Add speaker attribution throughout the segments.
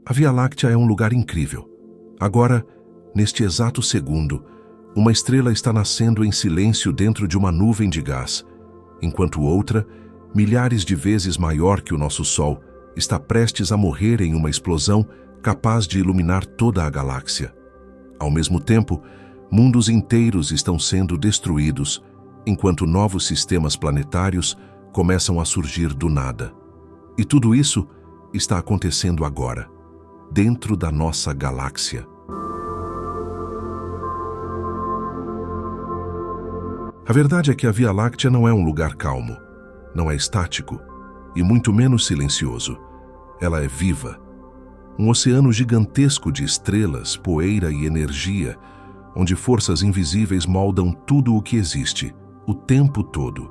Speaker 1: A Via Láctea é um lugar incrível. Agora, neste exato segundo, uma estrela está nascendo em silêncio dentro de uma nuvem de gás, enquanto outra, milhares de vezes maior que o nosso Sol, está prestes a morrer em uma explosão capaz de iluminar toda a galáxia. Ao mesmo tempo, mundos inteiros estão sendo destruídos, enquanto novos sistemas planetários começam a surgir do nada. E tudo isso está acontecendo agora, dentro da nossa galáxia. A verdade é que a Via Láctea não é um lugar calmo, não é estático e muito menos silencioso. Ela é viva. Um oceano gigantesco de estrelas, poeira e energia, onde forças invisíveis moldam tudo o que existe, o tempo todo.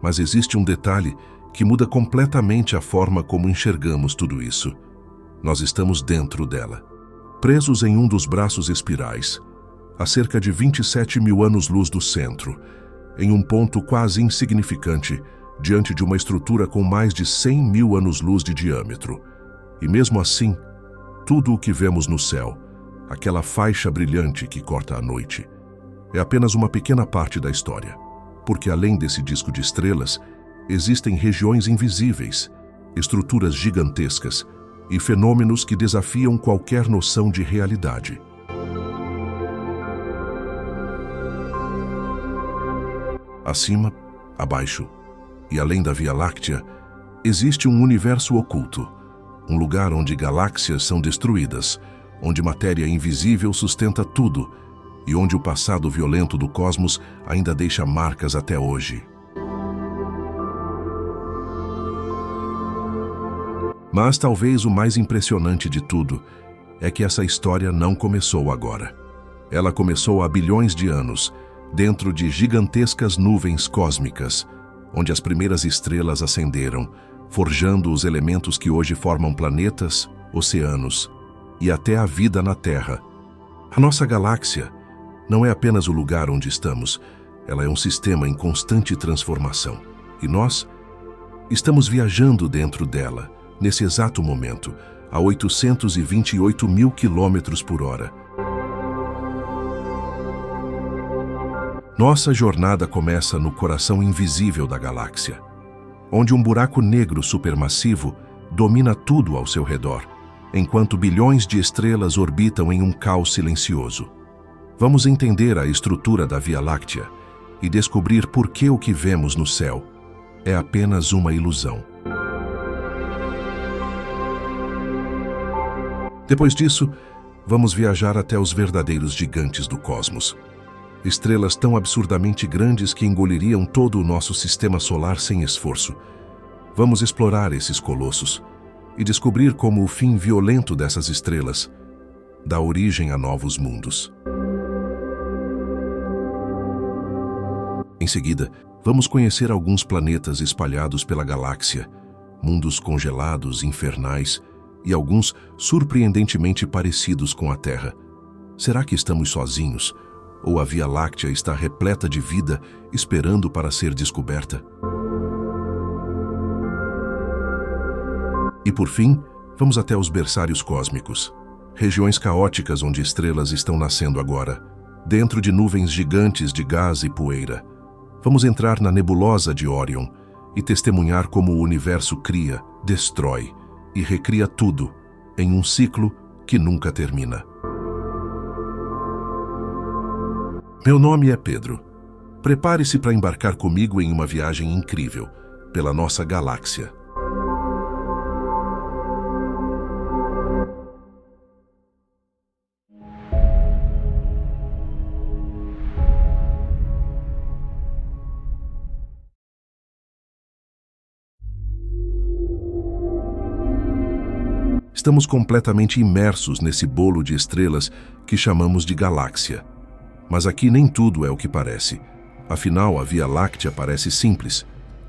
Speaker 1: Mas existe um detalhe que muda completamente a forma como enxergamos tudo isso. Nós estamos dentro dela, presos em um dos braços espirais, a cerca de 27 mil anos-luz do centro, em um ponto quase insignificante, diante de uma estrutura com mais de 100 mil anos-luz de diâmetro. E mesmo assim, tudo o que vemos no céu, aquela faixa brilhante que corta a noite, é apenas uma pequena parte da história, porque além desse disco de estrelas, existem regiões invisíveis, estruturas gigantescas e fenômenos que desafiam qualquer noção de realidade. Acima, abaixo e além da Via Láctea, existe um universo oculto, um lugar onde galáxias são destruídas, onde matéria invisível sustenta tudo e onde o passado violento do cosmos ainda deixa marcas até hoje. Mas talvez o mais impressionante de tudo é que essa história não começou agora. Ela começou há bilhões de anos, dentro de gigantescas nuvens cósmicas, onde as primeiras estrelas ascenderam, forjando os elementos que hoje formam planetas, oceanos e até a vida na Terra. A nossa galáxia não é apenas o lugar onde estamos, ela é um sistema em constante transformação. E nós estamos viajando dentro dela, nesse exato momento, a 828 mil quilômetros por hora. Nossa jornada começa no coração invisível da galáxia, onde um buraco negro supermassivo domina tudo ao seu redor, enquanto bilhões de estrelas orbitam em um caos silencioso. Vamos entender a estrutura da Via Láctea e descobrir por que o que vemos no céu é apenas uma ilusão. Depois disso, vamos viajar até os verdadeiros gigantes do cosmos. Estrelas tão absurdamente grandes que engoliriam todo o nosso sistema solar sem esforço. Vamos explorar esses colossos e descobrir como o fim violento dessas estrelas dá origem a novos mundos. Em seguida, vamos conhecer alguns planetas espalhados pela galáxia, mundos congelados, infernais e alguns surpreendentemente parecidos com a Terra. Será que estamos sozinhos? Ou a Via Láctea está repleta de vida, esperando para ser descoberta? E por fim, vamos até os berçários cósmicos, regiões caóticas onde estrelas estão nascendo agora, dentro de nuvens gigantes de gás e poeira. Vamos entrar na nebulosa de Órion e testemunhar como o universo cria, destrói e recria tudo em um ciclo que nunca termina. Meu nome é Pedro. Prepare-se para embarcar comigo em uma viagem incrível pela nossa galáxia. Estamos completamente imersos nesse bolo de estrelas que chamamos de galáxia. Mas aqui nem tudo é o que parece. Afinal, a Via Láctea parece simples.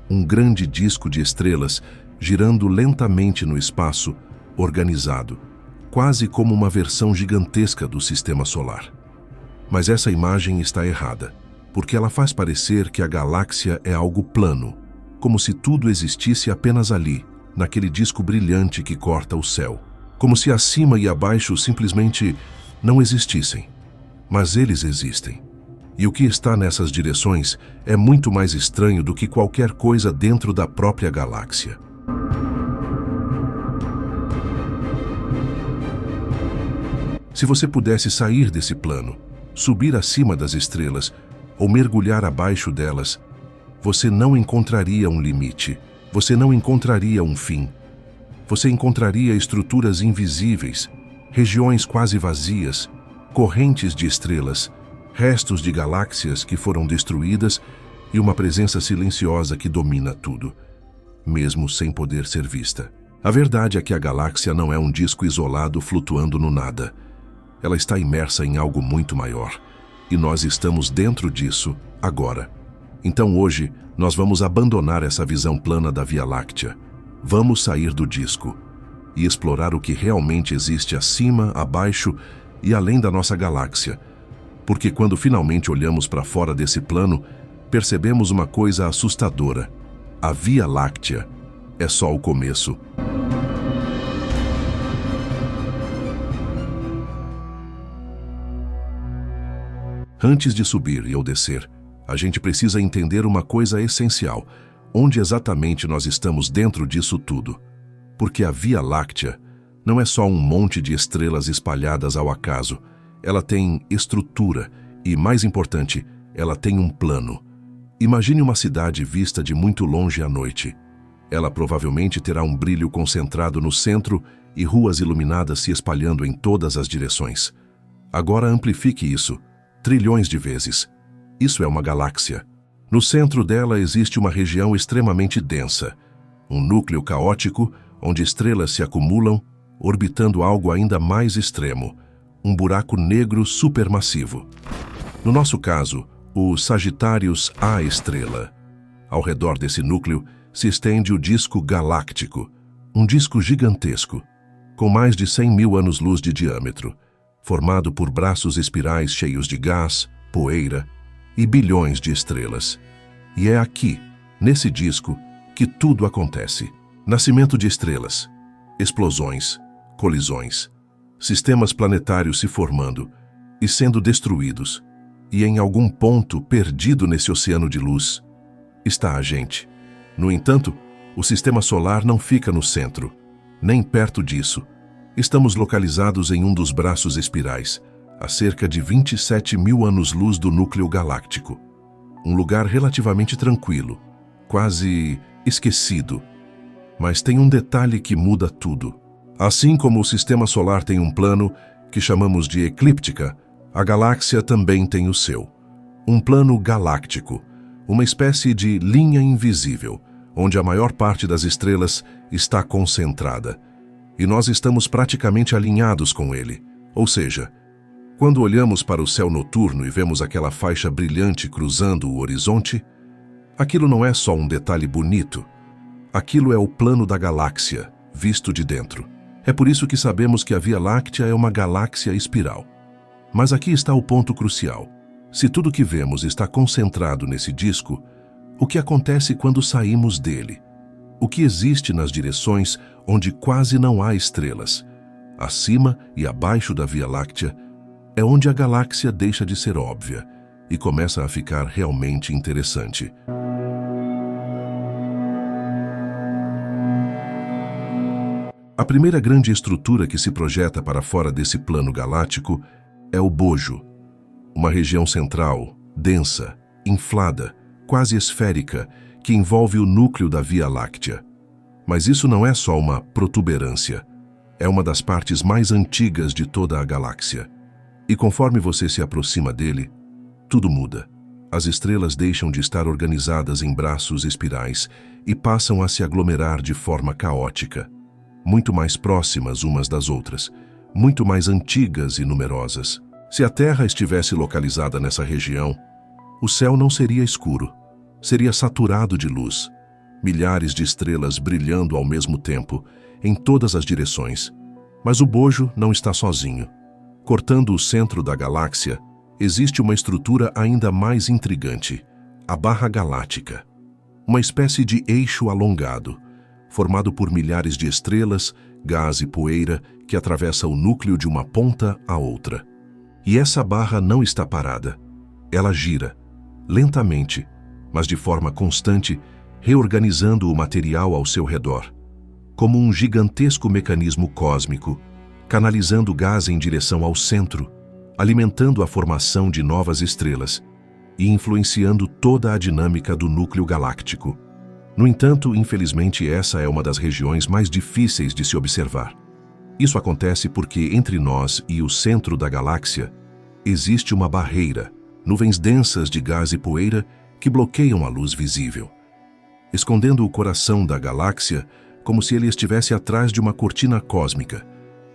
Speaker 1: Um grande disco de estrelas girando lentamente no espaço, organizado, quase como uma versão gigantesca do Sistema Solar. Mas essa imagem está errada, porque ela faz parecer que a galáxia é algo plano, como se tudo existisse apenas ali, naquele disco brilhante que corta o céu. como se acima e abaixo simplesmente não existissem. Mas eles existem. E o que está nessas direções é muito mais estranho do que qualquer coisa dentro da própria galáxia. Se você pudesse sair desse plano, subir acima das estrelas ou mergulhar abaixo delas, você não encontraria um limite, você não encontraria um fim. Você encontraria estruturas invisíveis, regiões quase vazias, correntes de estrelas, restos de galáxias que foram destruídas e uma presença silenciosa que domina tudo, mesmo sem poder ser vista. A verdade é que a galáxia não é um disco isolado flutuando no nada. Ela está imersa em algo muito maior, e nós estamos dentro disso agora. Então hoje, nós vamos abandonar essa visão plana da Via Láctea. Vamos sair do disco e explorar o que realmente existe acima, abaixo e além da nossa galáxia. Porque quando finalmente olhamos para fora desse plano, percebemos uma coisa assustadora. A Via Láctea é só o começo. Antes de subir e ou descer, a gente precisa entender uma coisa essencial. Onde exatamente nós estamos dentro disso tudo? Porque a Via Láctea não é só um monte de estrelas espalhadas ao acaso. Ela tem estrutura e, mais importante, ela tem um plano. Imagine uma cidade vista de muito longe à noite. Ela provavelmente terá um brilho concentrado no centro e ruas iluminadas se espalhando em todas as direções. Agora amplifique isso, trilhões de vezes. Isso é uma galáxia. No centro dela existe uma região extremamente densa, um núcleo caótico onde estrelas se acumulam, orbitando algo ainda mais extremo, um buraco negro supermassivo. No nosso caso, o Sagitários A estrela. Ao redor desse núcleo se estende o disco galáctico, um disco gigantesco, com mais de 100 mil anos-luz de diâmetro, formado por braços espirais cheios de gás, poeira e bilhões de estrelas. E é aqui, nesse disco, que tudo acontece. Nascimento de estrelas, explosões, colisões, sistemas planetários se formando e sendo destruídos. E em algum ponto, perdido nesse oceano de luz, está a gente. No entanto, o sistema solar não fica no centro, nem perto disso. Estamos localizados em um dos braços espirais, a cerca de 27 mil anos-luz do núcleo galáctico. Um lugar relativamente tranquilo, quase esquecido. Mas tem um detalhe que muda tudo. Assim como o sistema solar tem um plano que chamamos de eclíptica, a galáxia também tem o seu. Um plano galáctico, uma espécie de linha invisível, onde a maior parte das estrelas está concentrada. E nós estamos praticamente alinhados com ele. Ou seja, quando olhamos para o céu noturno e vemos aquela faixa brilhante cruzando o horizonte, aquilo não é só um detalhe bonito. Aquilo é o plano da galáxia, visto de dentro. É por isso que sabemos que a Via Láctea é uma galáxia espiral. Mas aqui está o ponto crucial. Se tudo que vemos está concentrado nesse disco, o que acontece quando saímos dele? O que existe nas direções onde quase não há estrelas? Acima e abaixo da Via Láctea é onde a galáxia deixa de ser óbvia e começa a ficar realmente interessante. A primeira grande estrutura que se projeta para fora desse plano galáctico é o bojo, uma região central, densa, inflada, quase esférica, que envolve o núcleo da Via Láctea. Mas isso não é só uma protuberância, é uma das partes mais antigas de toda a galáxia. E conforme você se aproxima dele, tudo muda. As estrelas deixam de estar organizadas em braços espirais e passam a se aglomerar de forma caótica, muito mais próximas umas das outras, muito mais antigas e numerosas. Se a Terra estivesse localizada nessa região, o céu não seria escuro, seria saturado de luz, milhares de estrelas brilhando ao mesmo tempo, em todas as direções. Mas o bojo não está sozinho. Cortando o centro da galáxia, existe uma estrutura ainda mais intrigante, a barra galáctica. Uma espécie de eixo alongado, formado por milhares de estrelas, gás e poeira que atravessa o núcleo de uma ponta à outra. E essa barra não está parada. Ela gira, lentamente, mas de forma constante, reorganizando o material ao seu redor, como um gigantesco mecanismo cósmico, canalizando gás em direção ao centro, alimentando a formação de novas estrelas e influenciando toda a dinâmica do núcleo galáctico. No entanto, infelizmente, essa é uma das regiões mais difíceis de se observar. Isso acontece porque entre nós e o centro da galáxia existe uma barreira, nuvens densas de gás e poeira que bloqueiam a luz visível, escondendo o coração da galáxia como se ele estivesse atrás de uma cortina cósmica.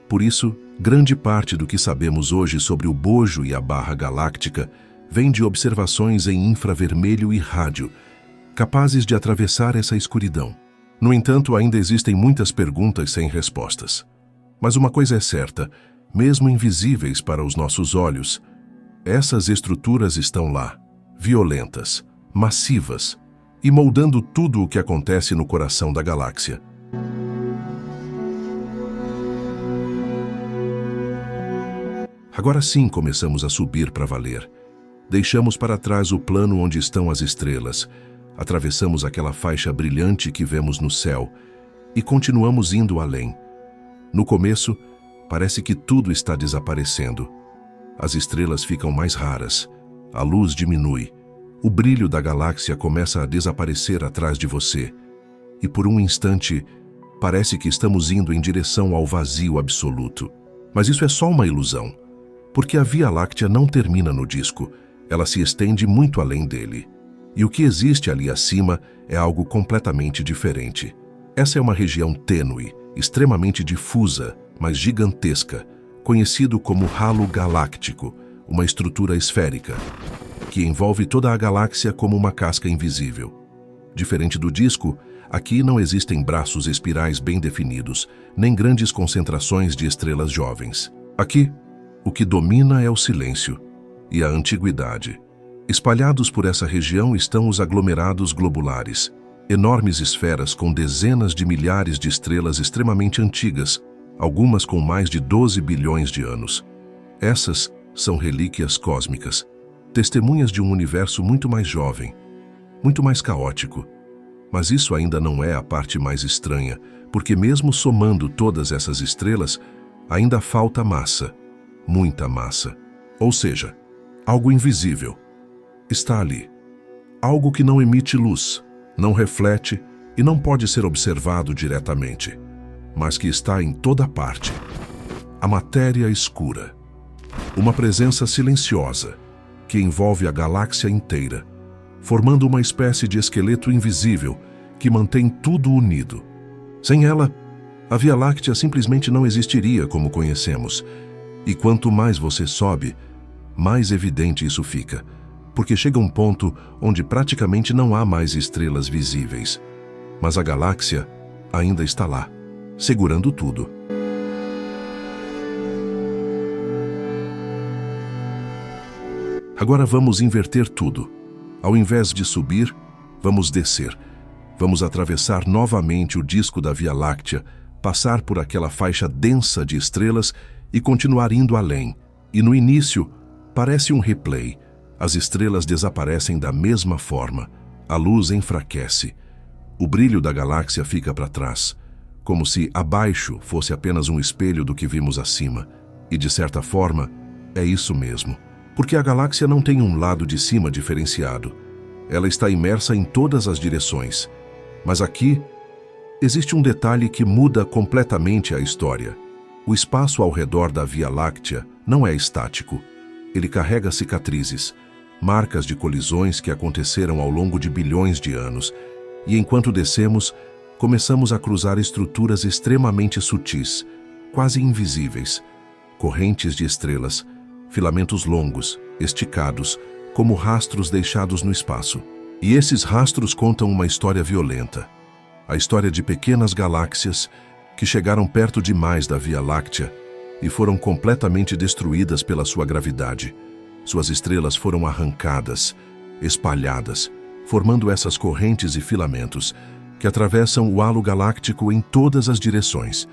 Speaker 1: Por isso, grande parte do que sabemos hoje sobre o bojo e a barra galáctica vem de observações em infravermelho e rádio, capazes de atravessar essa escuridão. No entanto, ainda existem muitas perguntas sem respostas. Mas uma coisa é certa, mesmo invisíveis para os nossos olhos, essas estruturas estão lá, violentas, massivas, e moldando tudo o que acontece no coração da galáxia. Agora sim começamos a subir para valer. Deixamos para trás o plano onde estão as estrelas, atravessamos aquela faixa brilhante que vemos no céu e continuamos indo além. No começo, parece que tudo está desaparecendo. As estrelas ficam mais raras, a luz diminui, o brilho da galáxia começa a desaparecer atrás de você. E por um instante, parece que estamos indo em direção ao vazio absoluto. Mas isso é só uma ilusão, porque a Via Láctea não termina no disco, ela se estende muito além dele. E o que existe ali acima é algo completamente diferente. Essa é uma região tênue, extremamente difusa, mas gigantesca, conhecido como halo galáctico, uma estrutura esférica, que envolve toda a galáxia como uma casca invisível. Diferente do disco, aqui não existem braços espirais bem definidos, nem grandes concentrações de estrelas jovens. Aqui, o que domina é o silêncio e a antiguidade. Espalhados por essa região estão os aglomerados globulares, enormes esferas com dezenas de milhares de estrelas extremamente antigas, algumas com mais de 12 bilhões de anos. Essas são relíquias cósmicas, testemunhas de um universo muito mais jovem, muito mais caótico. Mas isso ainda não é a parte mais estranha, porque mesmo somando todas essas estrelas, ainda falta massa, muita massa. Ou seja, algo invisível está ali. Algo que não emite luz, não reflete e não pode ser observado diretamente, mas que está em toda parte. A matéria escura. Uma presença silenciosa que envolve a galáxia inteira, formando uma espécie de esqueleto invisível que mantém tudo unido. Sem ela, a Via Láctea simplesmente não existiria como conhecemos. E quanto mais você sobe, mais evidente isso fica, porque chega um ponto onde praticamente não há mais estrelas visíveis. Mas a galáxia ainda está lá, segurando tudo. Agora vamos inverter tudo. Ao invés de subir, vamos descer. Vamos atravessar novamente o disco da Via Láctea, passar por aquela faixa densa de estrelas e continuar indo além. E no início, parece um replay. As estrelas desaparecem da mesma forma. A luz enfraquece. O brilho da galáxia fica para trás, como se abaixo fosse apenas um espelho do que vimos acima. E de certa forma, é isso mesmo. Porque a galáxia não tem um lado de cima diferenciado. Ela está imersa em todas as direções. Mas aqui, existe um detalhe que muda completamente a história. O espaço ao redor da Via Láctea não é estático. Ele carrega cicatrizes, marcas de colisões que aconteceram ao longo de bilhões de anos. E enquanto descemos, começamos a cruzar estruturas extremamente sutis, quase invisíveis. Correntes de estrelas, filamentos longos, esticados, como rastros deixados no espaço. E esses rastros contam uma história violenta. A história de pequenas galáxias que chegaram perto demais da Via Láctea e foram completamente destruídas pela sua gravidade. Suas estrelas foram arrancadas, espalhadas, formando essas correntes e filamentos que atravessam o halo galáctico em todas as direções.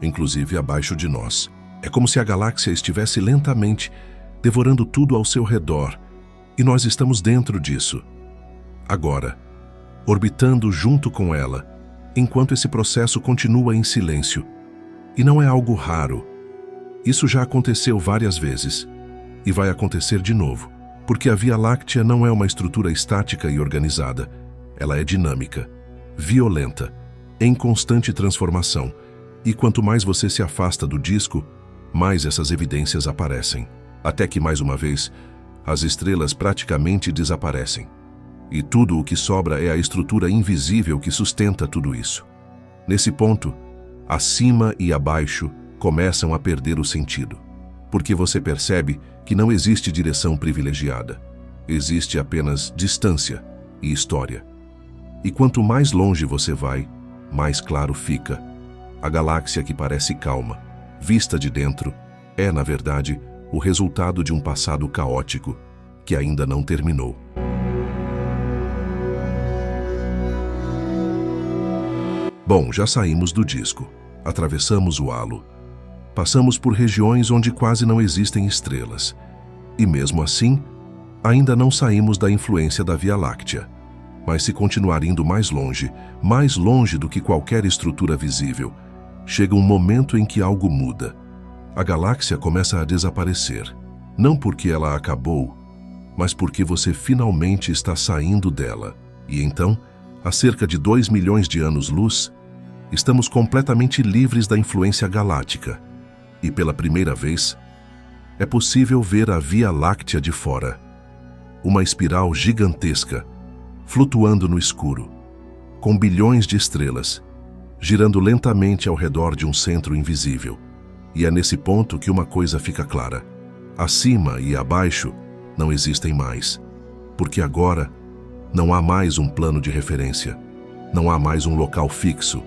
Speaker 1: inclusive abaixo de nós. É como se a galáxia estivesse lentamente devorando tudo ao seu redor, e nós estamos dentro disso. Agora, orbitando junto com ela, enquanto esse processo continua em silêncio. E não é algo raro. Isso já aconteceu várias vezes, e vai acontecer de novo, porque a Via Láctea não é uma estrutura estática e organizada. Ela é dinâmica, violenta, em constante transformação, e quanto mais você se afasta do disco, mais essas evidências aparecem, até que, mais uma vez, as estrelas praticamente desaparecem. E tudo o que sobra é a estrutura invisível que sustenta tudo isso. Nesse ponto, acima e abaixo começam a perder o sentido, porque você percebe que não existe direção privilegiada. Existe apenas distância e história. E quanto mais longe você vai, mais claro fica. A galáxia que parece calma, vista de dentro, é, na verdade, o resultado de um passado caótico que ainda não terminou. Bom, já saímos do disco, atravessamos o halo, passamos por regiões onde quase não existem estrelas, e mesmo assim, ainda não saímos da influência da Via Láctea. Mas se continuar indo mais longe do que qualquer estrutura visível, chega um momento em que algo muda. A galáxia começa a desaparecer, não porque ela acabou, mas porque você finalmente está saindo dela. E então, há cerca de 2 milhões de anos-luz, estamos completamente livres da influência galáctica. E pela primeira vez, é possível ver a Via Láctea de fora. Uma espiral gigantesca, flutuando no escuro, com bilhões de estrelas, girando lentamente ao redor de um centro invisível. E é nesse ponto que uma coisa fica clara. Acima e abaixo não existem mais, porque agora não há mais um plano de referência, não há mais um local fixo,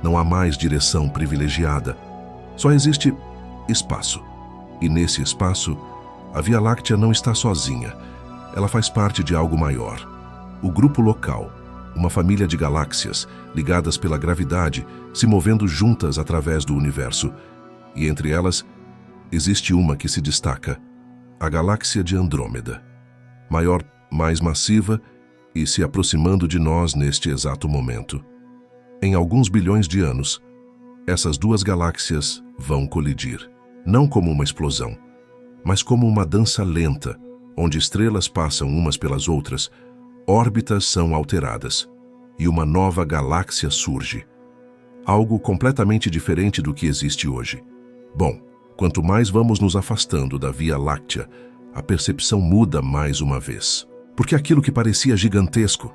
Speaker 1: não há mais direção privilegiada. Só existe espaço. E nesse espaço, a Via Láctea não está sozinha. Ela faz parte de algo maior. O grupo local, uma família de galáxias ligadas pela gravidade, se movendo juntas através do universo. E entre elas, existe uma que se destaca, a galáxia de Andrômeda. Maior, mais massiva e se aproximando de nós neste exato momento. Em alguns bilhões de anos, essas duas galáxias vão colidir. Não como uma explosão, mas como uma dança lenta, onde estrelas passam umas pelas outras, órbitas são alteradas, e uma nova galáxia surge. Algo completamente diferente do que existe hoje. Bom, quanto mais vamos nos afastando da Via Láctea, a percepção muda mais uma vez. Porque aquilo que parecia gigantesco,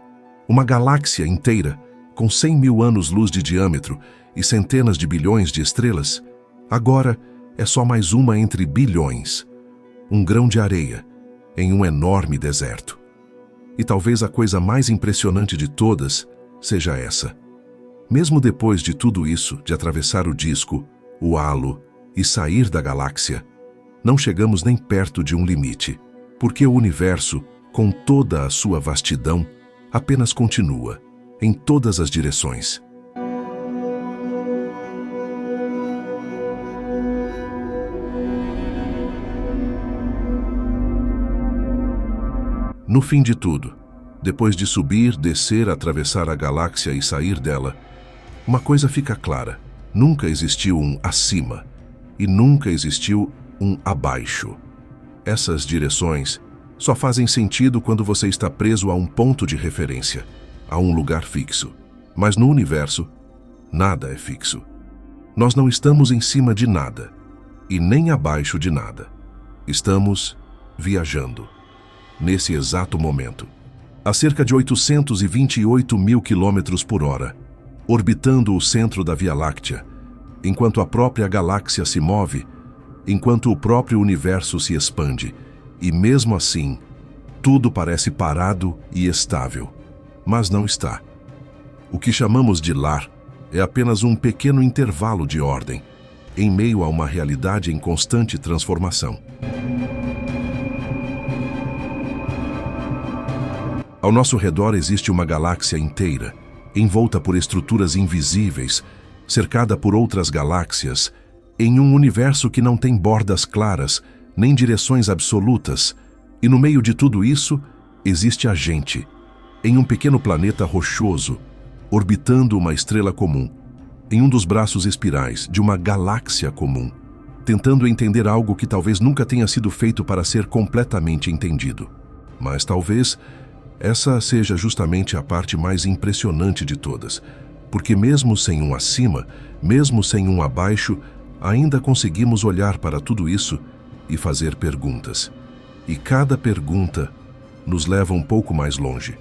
Speaker 1: uma galáxia inteira, com 100 mil anos-luz de diâmetro e centenas de bilhões de estrelas, agora é só mais uma entre bilhões. Um grão de areia em um enorme deserto. E talvez a coisa mais impressionante de todas seja essa. Mesmo depois de tudo isso, de atravessar o disco, o halo e sair da galáxia, não chegamos nem perto de um limite, porque o universo, com toda a sua vastidão, apenas continua, em todas as direções. No fim de tudo, depois de subir, descer, atravessar a galáxia e sair dela, uma coisa fica clara: nunca existiu um acima e nunca existiu um abaixo. Essas direções só fazem sentido quando você está preso a um ponto de referência, a um lugar fixo. Mas no universo, nada é fixo. Nós não estamos em cima de nada e nem abaixo de nada. Estamos viajando. Nesse exato momento, a cerca de 828 mil quilômetros por hora, orbitando o centro da Via Láctea, enquanto a própria galáxia se move, enquanto o próprio universo se expande, e mesmo assim, tudo parece parado e estável, mas não está. O que chamamos de lar é apenas um pequeno intervalo de ordem, em meio a uma realidade em constante transformação. Ao nosso redor existe uma galáxia inteira, envolta por estruturas invisíveis, cercada por outras galáxias, em um universo que não tem bordas claras, nem direções absolutas, e no meio de tudo isso, existe a gente, em um pequeno planeta rochoso, orbitando uma estrela comum, em um dos braços espirais de uma galáxia comum, tentando entender algo que talvez nunca tenha sido feito para ser completamente entendido. Mas talvez essa seja justamente a parte mais impressionante de todas, porque mesmo sem um acima, mesmo sem um abaixo, ainda conseguimos olhar para tudo isso e fazer perguntas. E cada pergunta nos leva um pouco mais longe.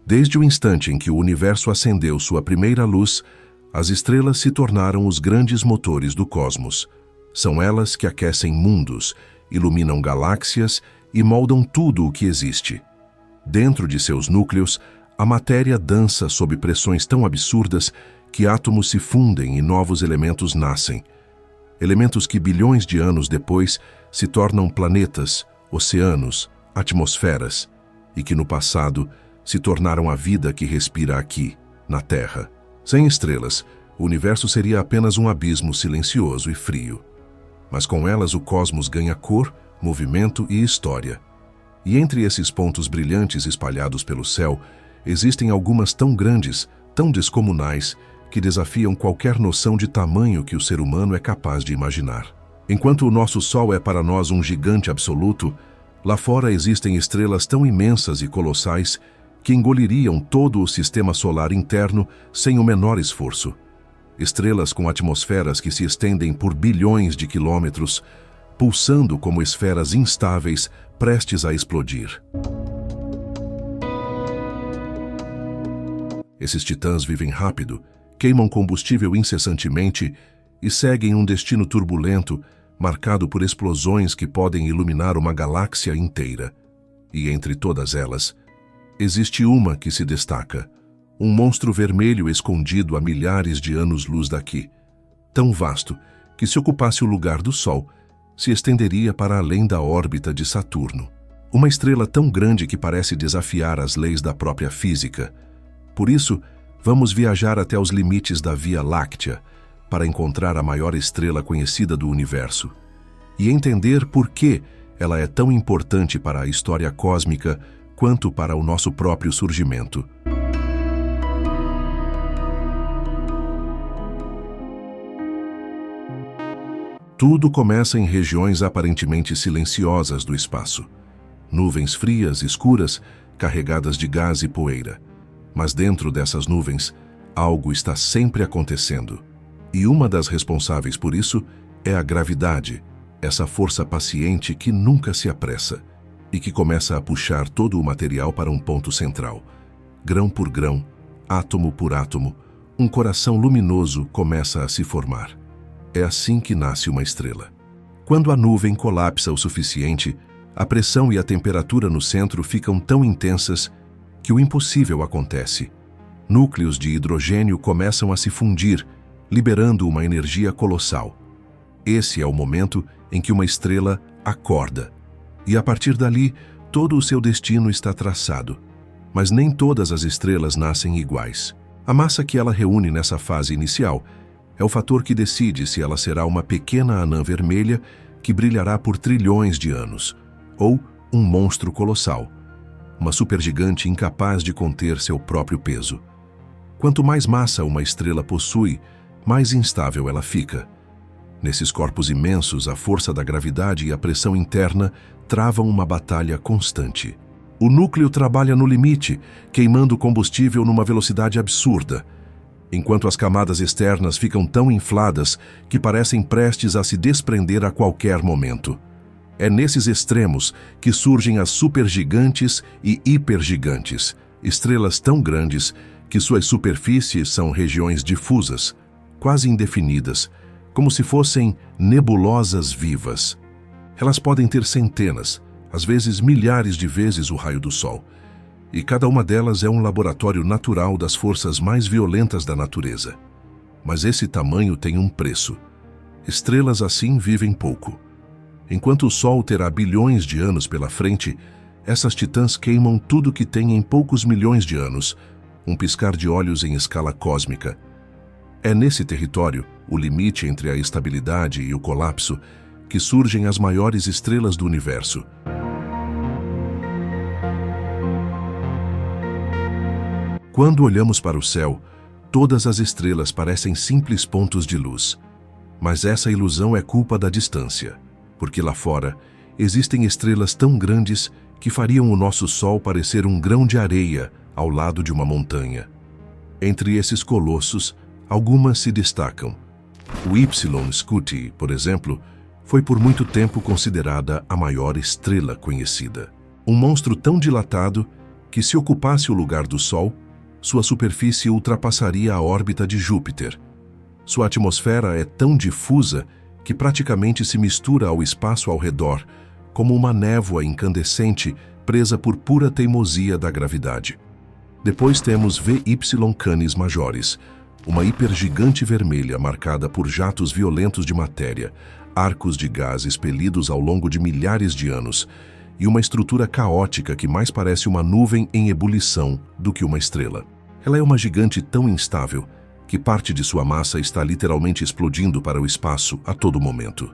Speaker 1: Desde o instante em que o universo acendeu sua primeira luz, as estrelas se tornaram os grandes motores do cosmos. São elas que aquecem mundos, iluminam galáxias e moldam tudo o que existe. Dentro de seus núcleos, a matéria dança sob pressões tão absurdas que átomos se fundem e novos elementos nascem. Elementos que bilhões de anos depois se tornam planetas, oceanos, atmosferas, e que no passado se tornaram a vida que respira aqui, na Terra. Sem estrelas, o universo seria apenas um abismo silencioso e frio. Mas com elas o cosmos ganha cor, movimento e história. E entre esses pontos brilhantes espalhados pelo céu, existem algumas tão grandes, tão descomunais, que desafiam qualquer noção de tamanho que o ser humano é capaz de imaginar. Enquanto o nosso Sol é para nós um gigante absoluto, lá fora existem estrelas tão imensas e colossais que engoliriam todo o sistema solar interno sem o menor esforço. Estrelas com atmosferas que se estendem por bilhões de quilômetros, pulsando como esferas instáveis prestes a explodir. Esses titãs vivem rápido, queimam combustível incessantemente e seguem um destino turbulento, marcado por explosões que podem iluminar uma galáxia inteira. E entre todas elas, existe uma que se destaca, um monstro vermelho escondido a milhares de anos-luz daqui, tão vasto que, se ocupasse o lugar do Sol, se estenderia para além da órbita de Saturno. Uma estrela tão grande que parece desafiar as leis da própria física. Por isso, vamos viajar até os limites da Via Láctea para encontrar a maior estrela conhecida do universo e entender por que ela é tão importante para a história cósmica quanto para o nosso próprio surgimento. Tudo começa em regiões aparentemente silenciosas do espaço. Nuvens frias, escuras, carregadas de gás e poeira. Mas dentro dessas nuvens, algo está sempre acontecendo. E uma das responsáveis por isso é a gravidade, essa força paciente que nunca se apressa e que começa a puxar todo o material para um ponto central. Grão por grão, átomo por átomo, um coração luminoso começa a se formar. É assim que nasce uma estrela. Quando a nuvem colapsa o suficiente, a pressão e a temperatura no centro ficam tão intensas que o impossível acontece. Núcleos de hidrogênio começam a se fundir, liberando uma energia colossal. Esse é o momento em que uma estrela acorda. E a partir dali, todo o seu destino está traçado. Mas nem todas as estrelas nascem iguais. A massa que ela reúne nessa fase inicial é o fator que decide se ela será uma pequena anã vermelha que brilhará por trilhões de anos, ou um monstro colossal, uma supergigante incapaz de conter seu próprio peso. Quanto mais massa uma estrela possui, mais instável ela fica. Nesses corpos imensos, a força da gravidade e a pressão interna travam uma batalha constante. O núcleo trabalha no limite, queimando combustível numa velocidade absurda, enquanto as camadas externas ficam tão infladas que parecem prestes a se desprender a qualquer momento. É nesses extremos que surgem as supergigantes e hipergigantes, estrelas tão grandes que suas superfícies são regiões difusas, quase indefinidas, como se fossem nebulosas vivas. Elas podem ter centenas, às vezes milhares de vezes o raio do Sol, e cada uma delas é um laboratório natural das forças mais violentas da natureza. Mas esse tamanho tem um preço. Estrelas assim vivem pouco. Enquanto o Sol terá bilhões de anos pela frente, essas titãs queimam tudo que têm em poucos milhões de anos, um piscar de olhos em escala cósmica. É nesse território, o limite entre a estabilidade e o colapso, que surgem as maiores estrelas do universo. Quando olhamos para o céu, todas as estrelas parecem simples pontos de luz. Mas essa ilusão é culpa da distância, porque lá fora existem estrelas tão grandes que fariam o nosso Sol parecer um grão de areia ao lado de uma montanha. Entre esses colossos, algumas se destacam. O Y Scuti, por exemplo, foi por muito tempo considerada a maior estrela conhecida. Um monstro tão dilatado que, se ocupasse o lugar do Sol, sua superfície ultrapassaria a órbita de Júpiter. Sua atmosfera é tão difusa que praticamente se mistura ao espaço ao redor, como uma névoa incandescente presa por pura teimosia da gravidade. Depois temos VY Canis Majoris, uma hipergigante vermelha marcada por jatos violentos de matéria, arcos de gás expelidos ao longo de milhares de anos, e uma estrutura caótica que mais parece uma nuvem em ebulição do que uma estrela. Ela é uma gigante tão instável que parte de sua massa está literalmente explodindo para o espaço a todo momento.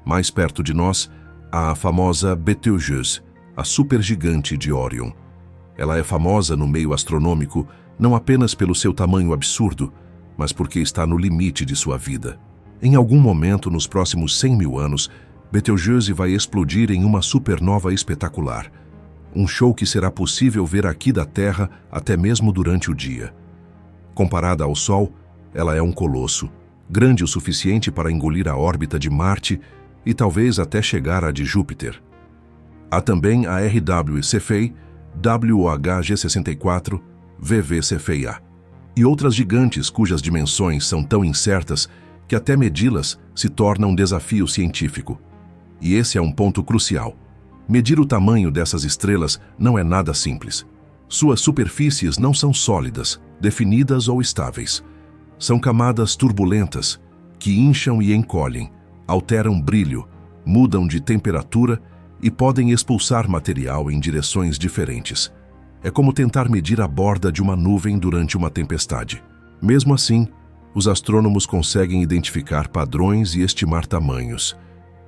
Speaker 1: Mais perto de nós, há a famosa Betelgeuse, a supergigante de Órion. Ela é famosa no meio astronômico não apenas pelo seu tamanho absurdo, mas porque está no limite de sua vida. Em algum momento, nos próximos 100 mil anos, Betelgeuse vai explodir em uma supernova espetacular. Um show que será possível ver aqui da Terra até mesmo durante o dia. Comparada ao Sol, ela é um colosso, grande o suficiente para engolir a órbita de Marte e talvez até chegar à de Júpiter. Há também a RW Cephei, WOHG64, VV Cephei-A, e outras gigantes cujas dimensões são tão incertas que até medi-las se torna um desafio científico. E esse é um ponto crucial. Medir o tamanho dessas estrelas não é nada simples. Suas superfícies não são sólidas, definidas ou estáveis. São camadas turbulentas, que incham e encolhem, alteram brilho, mudam de temperatura e podem expulsar material em direções diferentes. É como tentar medir a borda de uma nuvem durante uma tempestade. Mesmo assim, os astrônomos conseguem identificar padrões e estimar tamanhos.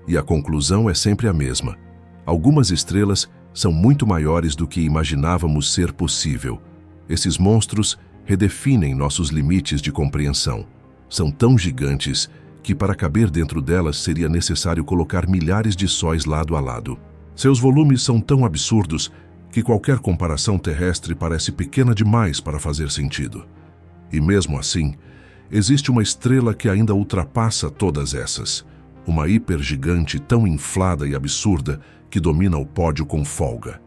Speaker 1: E a conclusão é sempre a mesma. Algumas estrelas são muito maiores do que imaginávamos ser possível. Esses monstros redefinem nossos limites de compreensão. São tão gigantes que para caber dentro delas seria necessário colocar milhares de sóis lado a lado. Seus volumes são tão absurdos que qualquer comparação terrestre parece pequena demais para fazer sentido. E mesmo assim, existe uma estrela que ainda ultrapassa todas essas. Uma hipergigante tão inflada e absurda que domina o pódio com folga.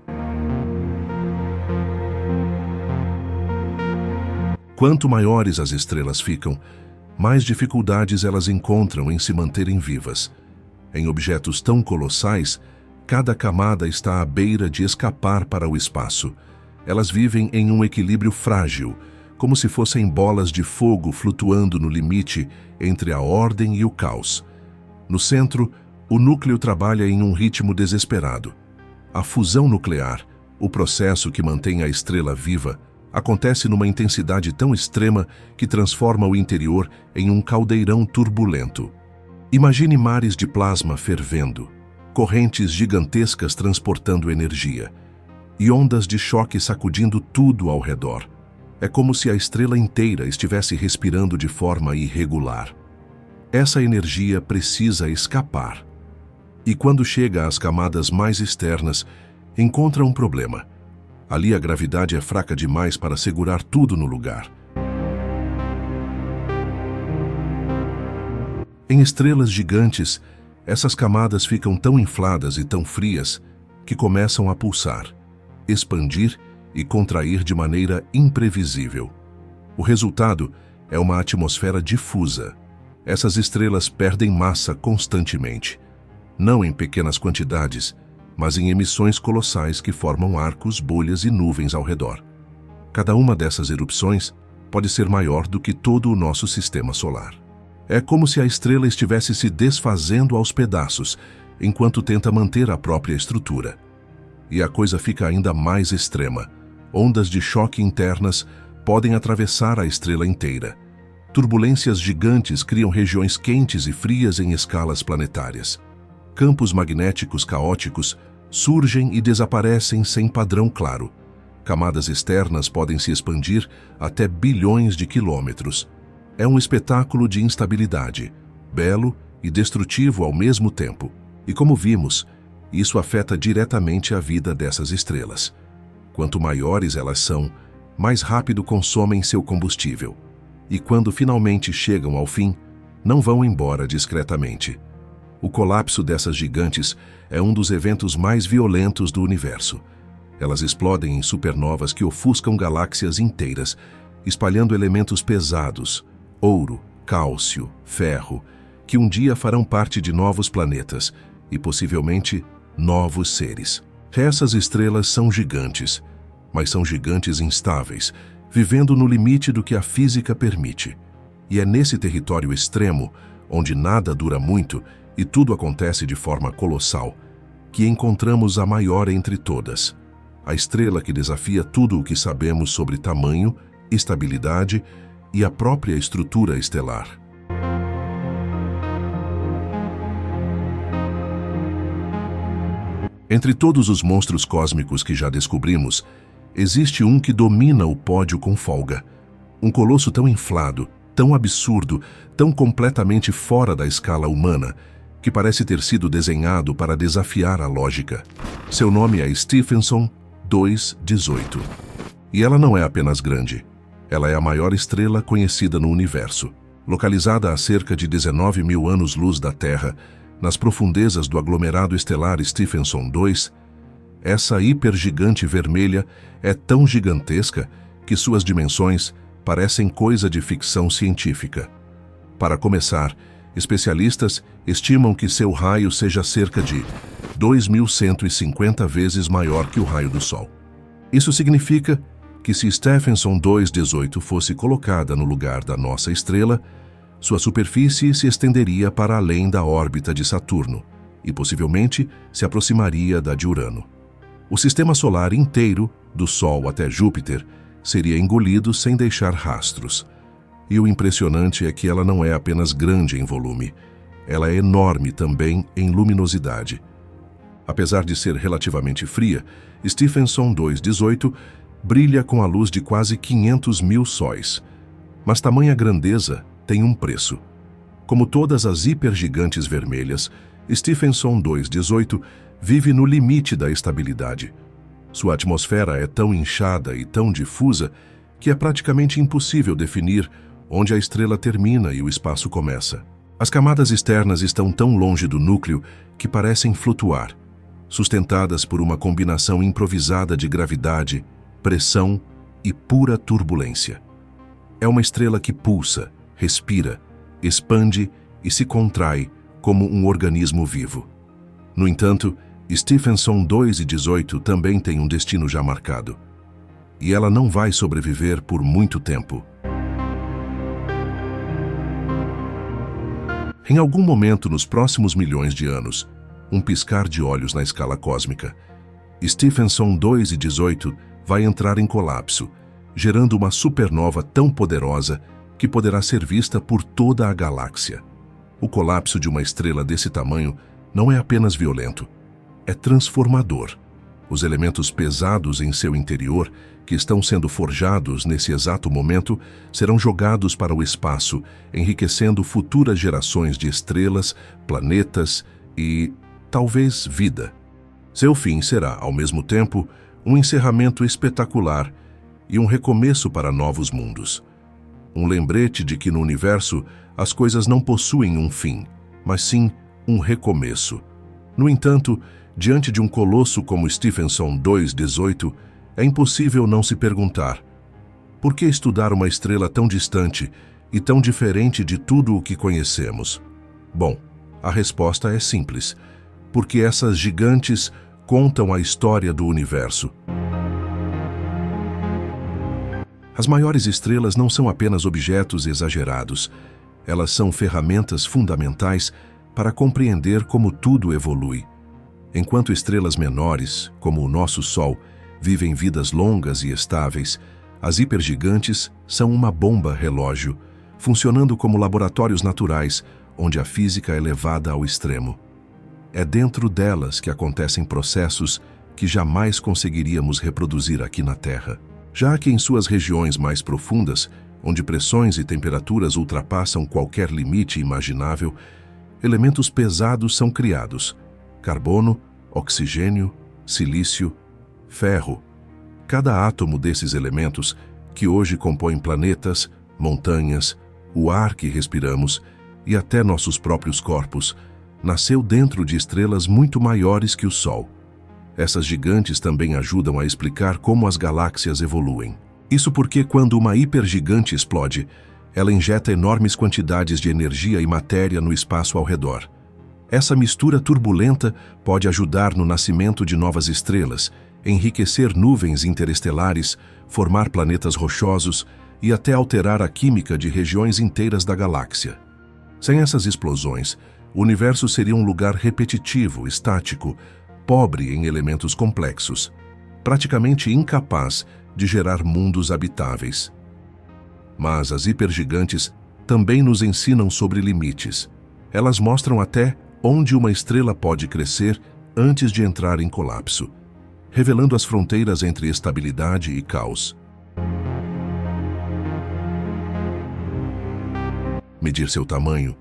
Speaker 1: Quanto maiores as estrelas ficam, mais dificuldades elas encontram em se manterem vivas. Em objetos tão colossais, cada camada está à beira de escapar para o espaço. Elas vivem em um equilíbrio frágil, como se fossem bolas de fogo flutuando no limite entre a ordem e o caos. No centro, o núcleo trabalha em um ritmo desesperado. A fusão nuclear, o processo que mantém a estrela viva, acontece numa intensidade tão extrema que transforma o interior em um caldeirão turbulento. Imagine mares de plasma fervendo, correntes gigantescas transportando energia, e ondas de choque sacudindo tudo ao redor. É como se a estrela inteira estivesse respirando de forma irregular. Essa energia precisa escapar. E quando chega às camadas mais externas, encontra um problema. Ali a gravidade é fraca demais para segurar tudo no lugar. Em estrelas gigantes, essas camadas ficam tão infladas e tão frias que começam a pulsar, expandir e contrair de maneira imprevisível. O resultado é uma atmosfera difusa. Essas estrelas perdem massa constantemente, não em pequenas quantidades, mas em emissões colossais que formam arcos, bolhas e nuvens ao redor. Cada uma dessas erupções pode ser maior do que todo o nosso sistema solar. É como se a estrela estivesse se desfazendo aos pedaços, enquanto tenta manter a própria estrutura. E a coisa fica ainda mais extrema. Ondas de choque internas podem atravessar a estrela inteira. Turbulências gigantes criam regiões quentes e frias em escalas planetárias. Campos magnéticos caóticos surgem e desaparecem sem padrão claro. Camadas externas podem se expandir até bilhões de quilômetros. É um espetáculo de instabilidade, belo e destrutivo ao mesmo tempo. E como vimos, isso afeta diretamente a vida dessas estrelas. Quanto maiores elas são, mais rápido consomem seu combustível. E quando finalmente chegam ao fim, não vão embora discretamente. O colapso dessas gigantes é um dos eventos mais violentos do universo. Elas explodem em supernovas que ofuscam galáxias inteiras, espalhando elementos pesados, ouro, cálcio, ferro, que um dia farão parte de novos planetas e possivelmente novos seres. Essas estrelas são gigantes, mas são gigantes instáveis, vivendo no limite do que a física permite. E é nesse território extremo, onde nada dura muito e tudo acontece de forma colossal, que encontramos a maior entre todas, a estrela que desafia tudo o que sabemos sobre tamanho, estabilidade e a própria estrutura estelar. Entre todos os monstros cósmicos que já descobrimos, existe um que domina o pódio com folga. Um colosso tão inflado, tão absurdo, tão completamente fora da escala humana, que parece ter sido desenhado para desafiar a lógica. Seu nome é Stephenson 218. E ela não é apenas grande. Ela é a maior estrela conhecida no universo. Localizada a cerca de 19 mil anos-luz da Terra, nas profundezas do aglomerado estelar Stephenson 2, essa hipergigante vermelha é tão gigantesca que suas dimensões parecem coisa de ficção científica. Para começar, especialistas estimam que seu raio seja cerca de 2.150 vezes maior que o raio do Sol. Isso significa que se Stephenson 218 fosse colocada no lugar da nossa estrela, sua superfície se estenderia para além da órbita de Saturno e possivelmente se aproximaria da de Urano. O sistema solar inteiro, do Sol até Júpiter, seria engolido sem deixar rastros. E o impressionante é que ela não é apenas grande em volume, ela é enorme também em luminosidade. Apesar de ser relativamente fria, Stephenson 218 brilha com a luz de quase 500 mil sóis. Mas tamanha grandeza tem um preço. Como todas as hipergigantes vermelhas, Stephenson 218 vive no limite da estabilidade. Sua atmosfera é tão inchada e tão difusa que é praticamente impossível definir onde a estrela termina e o espaço começa. As camadas externas estão tão longe do núcleo que parecem flutuar, sustentadas por uma combinação improvisada de gravidade, pressão e pura turbulência. É uma estrela que pulsa, respira, expande e se contrai como um organismo vivo. No entanto, Stephenson 218 também tem um destino já marcado. E ela não vai sobreviver por muito tempo. Em algum momento nos próximos milhões de anos, um piscar de olhos na escala cósmica, Stephenson 218 vai entrar em colapso, gerando uma supernova tão poderosa que poderá ser vista por toda a galáxia. O colapso de uma estrela desse tamanho não é apenas violento, é transformador. Os elementos pesados em seu interior, que estão sendo forjados nesse exato momento, serão jogados para o espaço, enriquecendo futuras gerações de estrelas, planetas e, talvez, vida. Seu fim será, ao mesmo tempo, um encerramento espetacular e um recomeço para novos mundos. Um lembrete de que no universo as coisas não possuem um fim, mas sim um recomeço. No entanto, diante de um colosso como Stephenson 218, é impossível não se perguntar: por que estudar uma estrela tão distante e tão diferente de tudo o que conhecemos? Bom, a resposta é simples: porque essas gigantes contam a história do universo. As maiores estrelas não são apenas objetos exagerados. Elas são ferramentas fundamentais para compreender como tudo evolui. Enquanto estrelas menores, como o nosso Sol, vivem vidas longas e estáveis, as hipergigantes são uma bomba relógio, funcionando como laboratórios naturais, onde a física é levada ao extremo. É dentro delas que acontecem processos que jamais conseguiríamos reproduzir aqui na Terra, já que em suas regiões mais profundas, onde pressões e temperaturas ultrapassam qualquer limite imaginável, elementos pesados são criados: carbono, oxigênio, silício, ferro. Cada átomo desses elementos, que hoje compõem planetas, montanhas, o ar que respiramos e até nossos próprios corpos, nasceu dentro de estrelas muito maiores que o Sol. Essas gigantes também ajudam a explicar como as galáxias evoluem. Isso porque quando uma hipergigante explode, ela injeta enormes quantidades de energia e matéria no espaço ao redor. Essa mistura turbulenta pode ajudar no nascimento de novas estrelas, enriquecer nuvens interestelares, formar planetas rochosos e até alterar a química de regiões inteiras da galáxia. Sem essas explosões, o universo seria um lugar repetitivo, estático, pobre em elementos complexos, praticamente incapaz de gerar mundos habitáveis. Mas as hipergigantes também nos ensinam sobre limites. Elas mostram até onde uma estrela pode crescer antes de entrar em colapso, revelando as fronteiras entre estabilidade e caos. Medir seu tamanho,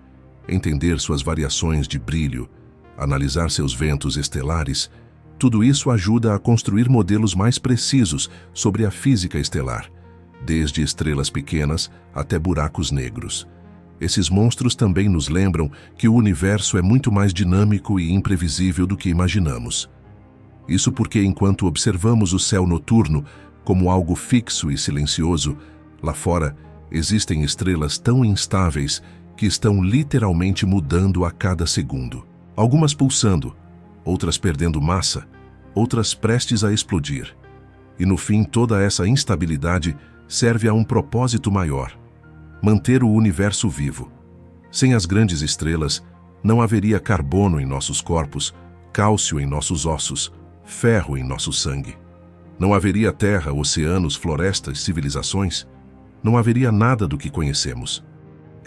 Speaker 1: entender suas variações de brilho, analisar seus ventos estelares, tudo isso ajuda a construir modelos mais precisos sobre a física estelar, desde estrelas pequenas até buracos negros. Esses monstros também nos lembram que o universo é muito mais dinâmico e imprevisível do que imaginamos. Isso porque, enquanto observamos o céu noturno como algo fixo e silencioso, lá fora existem estrelas tão instáveis que estão literalmente mudando a cada segundo. Algumas pulsando, outras perdendo massa, outras prestes a explodir. E no fim, toda essa instabilidade serve a um propósito maior: manter o universo vivo. Sem as grandes estrelas, não haveria carbono em nossos corpos, cálcio em nossos ossos, ferro em nosso sangue. Não haveria terra, oceanos, florestas, civilizações. Não haveria nada do que conhecemos.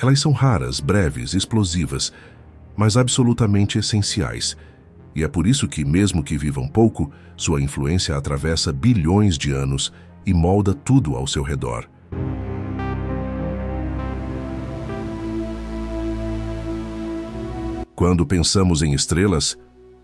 Speaker 1: Elas são raras, breves, explosivas, mas absolutamente essenciais. E é por isso que, mesmo que vivam pouco, sua influência atravessa bilhões de anos e molda tudo ao seu redor. Quando pensamos em estrelas,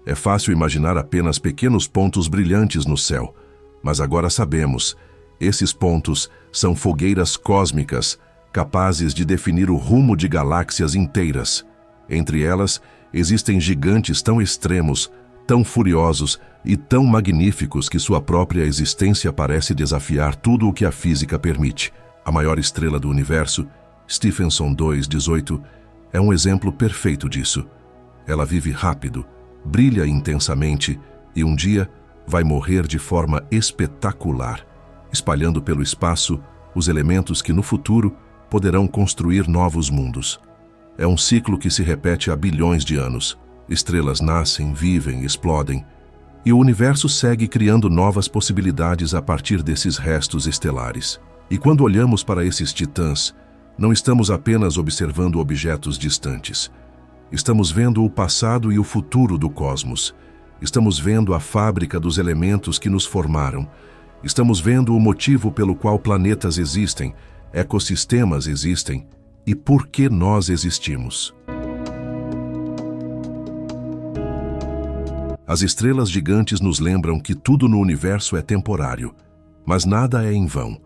Speaker 1: é fácil imaginar apenas pequenos pontos brilhantes no céu. Mas agora sabemos, esses pontos são fogueiras cósmicas, capazes de definir o rumo de galáxias inteiras. Entre elas, existem gigantes tão extremos, tão furiosos e tão magníficos que sua própria existência parece desafiar tudo o que a física permite. A maior estrela do universo, Stephenson 2:18, é um exemplo perfeito disso. Ela vive rápido, brilha intensamente e um dia vai morrer de forma espetacular, espalhando pelo espaço os elementos que no futuro poderão construir novos mundos. É um ciclo que se repete há bilhões de anos. Estrelas nascem, vivem, explodem, e o universo segue criando novas possibilidades a partir desses restos estelares. E quando olhamos para esses titãs, não estamos apenas observando objetos distantes. Estamos vendo o passado e o futuro do cosmos. Estamos vendo a fábrica dos elementos que nos formaram. Estamos vendo o motivo pelo qual planetas existem, ecossistemas existem e por que nós existimos. As estrelas gigantes nos lembram que tudo no universo é temporário, mas nada é em vão.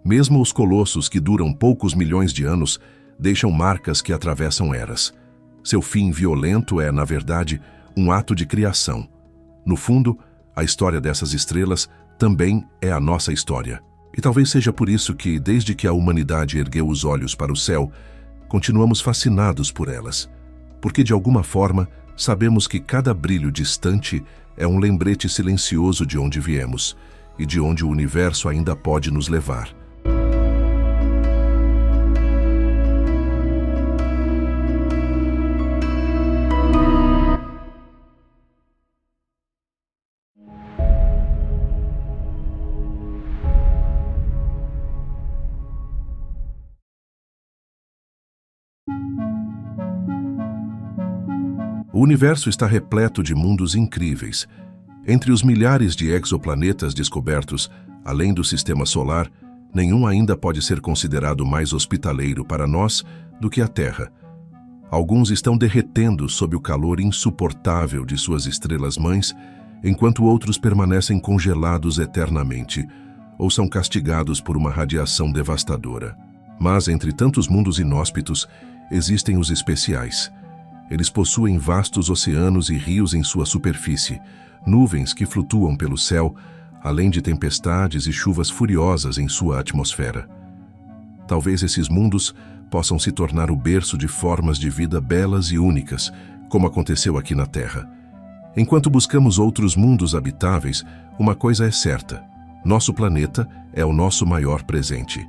Speaker 1: Mesmo os colossos que duram poucos milhões de anos deixam marcas que atravessam eras. Seu fim violento é, na verdade, um ato de criação. No fundo, a história dessas estrelas também é a nossa história. E talvez seja por isso que, desde que a humanidade ergueu os olhos para o céu, continuamos fascinados por elas. Porque, de alguma forma, sabemos que cada brilho distante é um lembrete silencioso de onde viemos e de onde o universo ainda pode nos levar. O universo está repleto de mundos incríveis. Entre os milhares de exoplanetas descobertos, além do Sistema Solar, nenhum ainda pode ser considerado mais hospitaleiro para nós do que a Terra. Alguns estão derretendo sob o calor insuportável de suas estrelas-mães, enquanto outros permanecem congelados eternamente, ou são castigados por uma radiação devastadora. Mas, entre tantos mundos inóspitos, existem os especiais. Eles possuem vastos oceanos e rios em sua superfície, nuvens que flutuam pelo céu, além de tempestades e chuvas furiosas em sua atmosfera. Talvez esses mundos possam se tornar o berço de formas de vida belas e únicas, como aconteceu aqui na Terra. Enquanto buscamos outros mundos habitáveis, uma coisa é certa: nosso planeta é o nosso maior presente.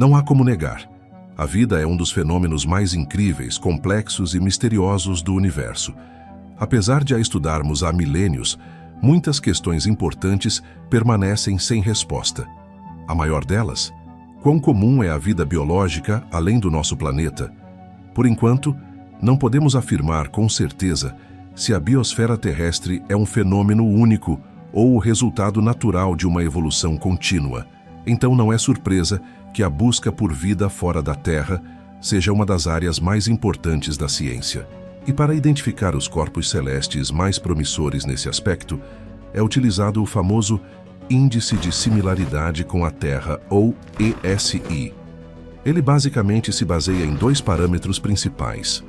Speaker 1: Não há como negar. A vida é um dos fenômenos mais incríveis, complexos e misteriosos do universo. Apesar de a estudarmos há milênios, muitas questões importantes permanecem sem resposta. A maior delas: quão comum é a vida biológica além do nosso planeta? Por enquanto, não podemos afirmar com certeza se a biosfera terrestre é um fenômeno único ou o resultado natural de uma evolução contínua. Então não é surpresa que a busca por vida fora da Terra seja uma das áreas mais importantes da ciência. E para identificar os corpos celestes mais promissores nesse aspecto, é utilizado o famoso Índice de Similaridade com a Terra, ou ESI. Ele basicamente se baseia em dois parâmetros principais: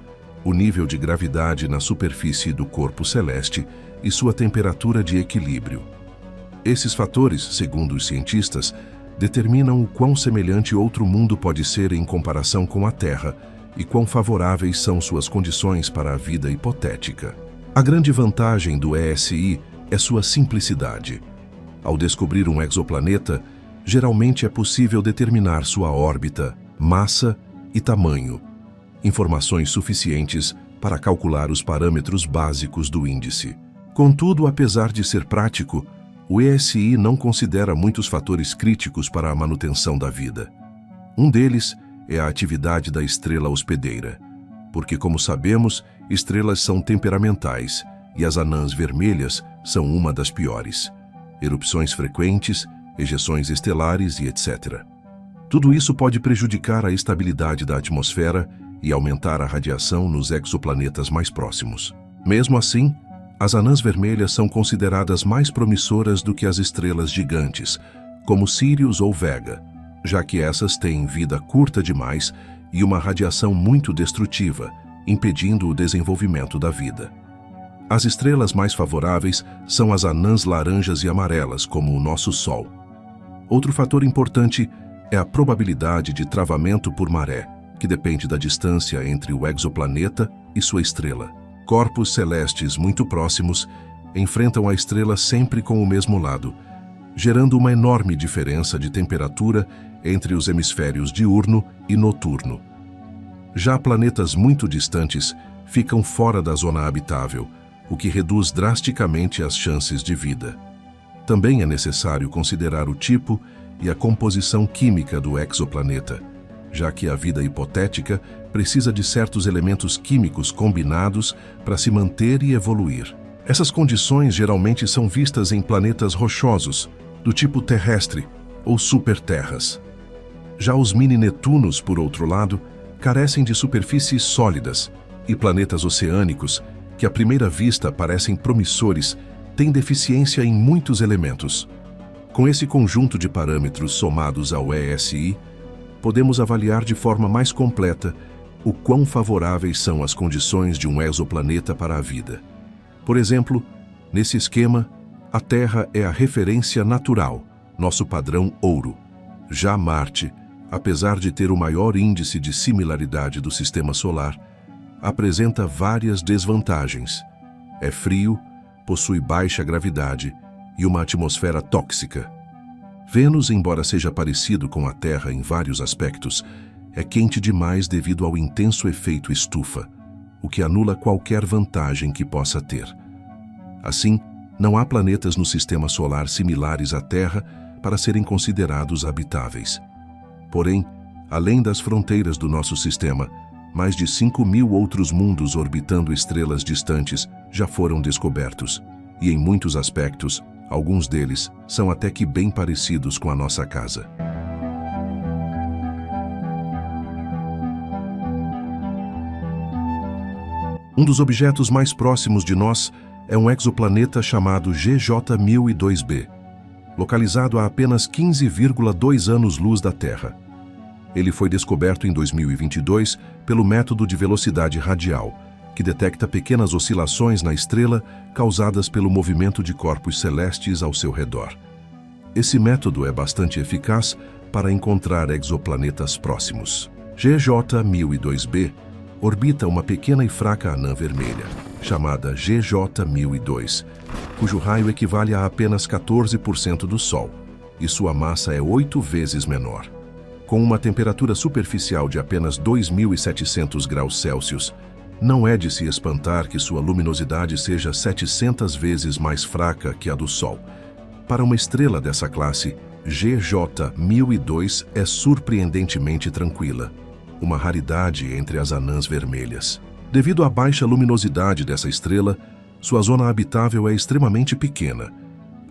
Speaker 1: o nível de gravidade na superfície do corpo celeste e sua temperatura de equilíbrio. Esses fatores, segundo os cientistas, determinam o quão semelhante outro mundo pode ser em comparação com a Terra e quão favoráveis são suas condições para a vida hipotética. A grande vantagem do ESI é sua simplicidade. Ao descobrir um exoplaneta, geralmente é possível determinar sua órbita, massa e tamanho, informações suficientes para calcular os parâmetros básicos do índice. Contudo, apesar de ser prático, o ESI não considera muitos fatores críticos para a manutenção da vida. Um deles é a atividade da estrela hospedeira, porque, como sabemos, estrelas são temperamentais e as anãs vermelhas são uma das piores. Erupções frequentes, ejeções estelares e etc. Tudo isso pode prejudicar a estabilidade da atmosfera e aumentar a radiação nos exoplanetas mais próximos. Mesmo assim, as anãs vermelhas são consideradas mais promissoras do que as estrelas gigantes, como Sirius ou Vega, já que essas têm vida curta demais e uma radiação muito destrutiva, impedindo o desenvolvimento da vida. As estrelas mais favoráveis são as anãs laranjas e amarelas, como o nosso Sol. Outro fator importante é a probabilidade de travamento por maré, que depende da distância entre o exoplaneta e sua estrela. Corpos celestes muito próximos enfrentam a estrela sempre com o mesmo lado, gerando uma enorme diferença de temperatura entre os hemisférios diurno e noturno. Já planetas muito distantes ficam fora da zona habitável, o que reduz drasticamente as chances de vida. Também é necessário considerar o tipo e a composição química do exoplaneta, já que a vida hipotética precisa de certos elementos químicos combinados para se manter e evoluir. Essas condições geralmente são vistas em planetas rochosos, do tipo terrestre ou superterras. Já os mini-Netunos, por outro lado, carecem de superfícies sólidas, e planetas oceânicos, que à primeira vista parecem promissores, têm deficiência em muitos elementos. Com esse conjunto de parâmetros somados ao ESI, podemos avaliar de forma mais completa o quão favoráveis são as condições de um exoplaneta para a vida. Por exemplo, nesse esquema, a Terra é a referência natural, nosso padrão ouro. Já Marte, apesar de ter o maior índice de similaridade do Sistema Solar, apresenta várias desvantagens. É frio, possui baixa gravidade e uma atmosfera tóxica. Vênus, embora seja parecido com a Terra em vários aspectos, é quente demais devido ao intenso efeito estufa, o que anula qualquer vantagem que possa ter. Assim, não há planetas no sistema solar similares à Terra para serem considerados habitáveis. Porém, além das fronteiras do nosso sistema, mais de 5.000 outros mundos orbitando estrelas distantes já foram descobertos, e em muitos aspectos, alguns deles são até que bem parecidos com a nossa casa. Um dos objetos mais próximos de nós é um exoplaneta chamado GJ 1002b, localizado a apenas 15,2 anos-luz da Terra. Ele foi descoberto em 2022 pelo método de velocidade radial, que detecta pequenas oscilações na estrela causadas pelo movimento de corpos celestes ao seu redor. Esse método é bastante eficaz para encontrar exoplanetas próximos. GJ 1002b orbita uma pequena e fraca anã vermelha, chamada GJ 1002, cujo raio equivale a apenas 14% do Sol, e sua massa é 8 vezes menor. Com uma temperatura superficial de apenas 2.700 graus Celsius, não é de se espantar que sua luminosidade seja 700 vezes mais fraca que a do Sol. Para uma estrela dessa classe, GJ 1002 é surpreendentemente tranquila, uma raridade entre as anãs vermelhas. Devido à baixa luminosidade dessa estrela, sua zona habitável é extremamente pequena.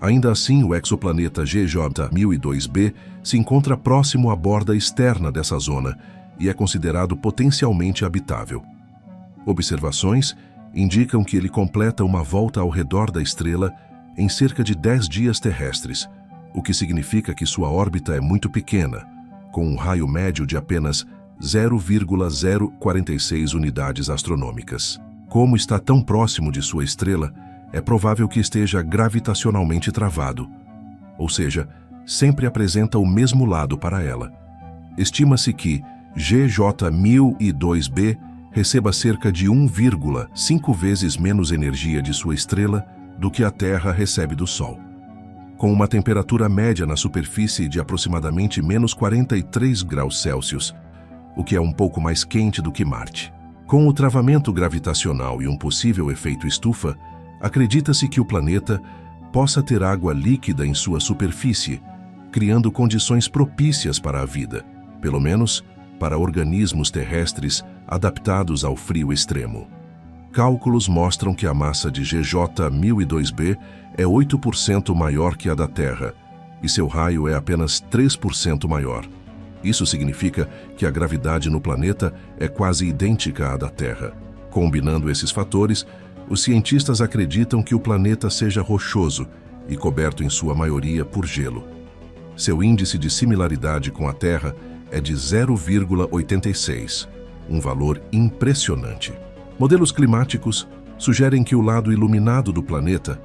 Speaker 1: Ainda assim, o exoplaneta GJ 1002b se encontra próximo à borda externa dessa zona e é considerado potencialmente habitável. Observações indicam que ele completa uma volta ao redor da estrela em cerca de 10 dias terrestres, o que significa que sua órbita é muito pequena, com um raio médio de apenas 0,046 unidades astronômicas. Como está tão próximo de sua estrela, é provável que esteja gravitacionalmente travado, ou seja, sempre apresenta o mesmo lado para ela. Estima-se que GJ 1002b receba cerca de 1,5 vezes menos energia de sua estrela do que a Terra recebe do Sol. Com uma temperatura média na superfície de aproximadamente menos 43 graus Celsius, o que é um pouco mais quente do que Marte. Com o travamento gravitacional e um possível efeito estufa, acredita-se que o planeta possa ter água líquida em sua superfície, criando condições propícias para a vida, pelo menos para organismos terrestres adaptados ao frio extremo. Cálculos mostram que a massa de GJ 1002b é 8% maior que a da Terra, e seu raio é apenas 3% maior. Isso significa que a gravidade no planeta é quase idêntica à da Terra. Combinando esses fatores, os cientistas acreditam que o planeta seja rochoso e coberto em sua maioria por gelo. Seu índice de similaridade com a Terra é de 0,86, um valor impressionante. Modelos climáticos sugerem que o lado iluminado do planeta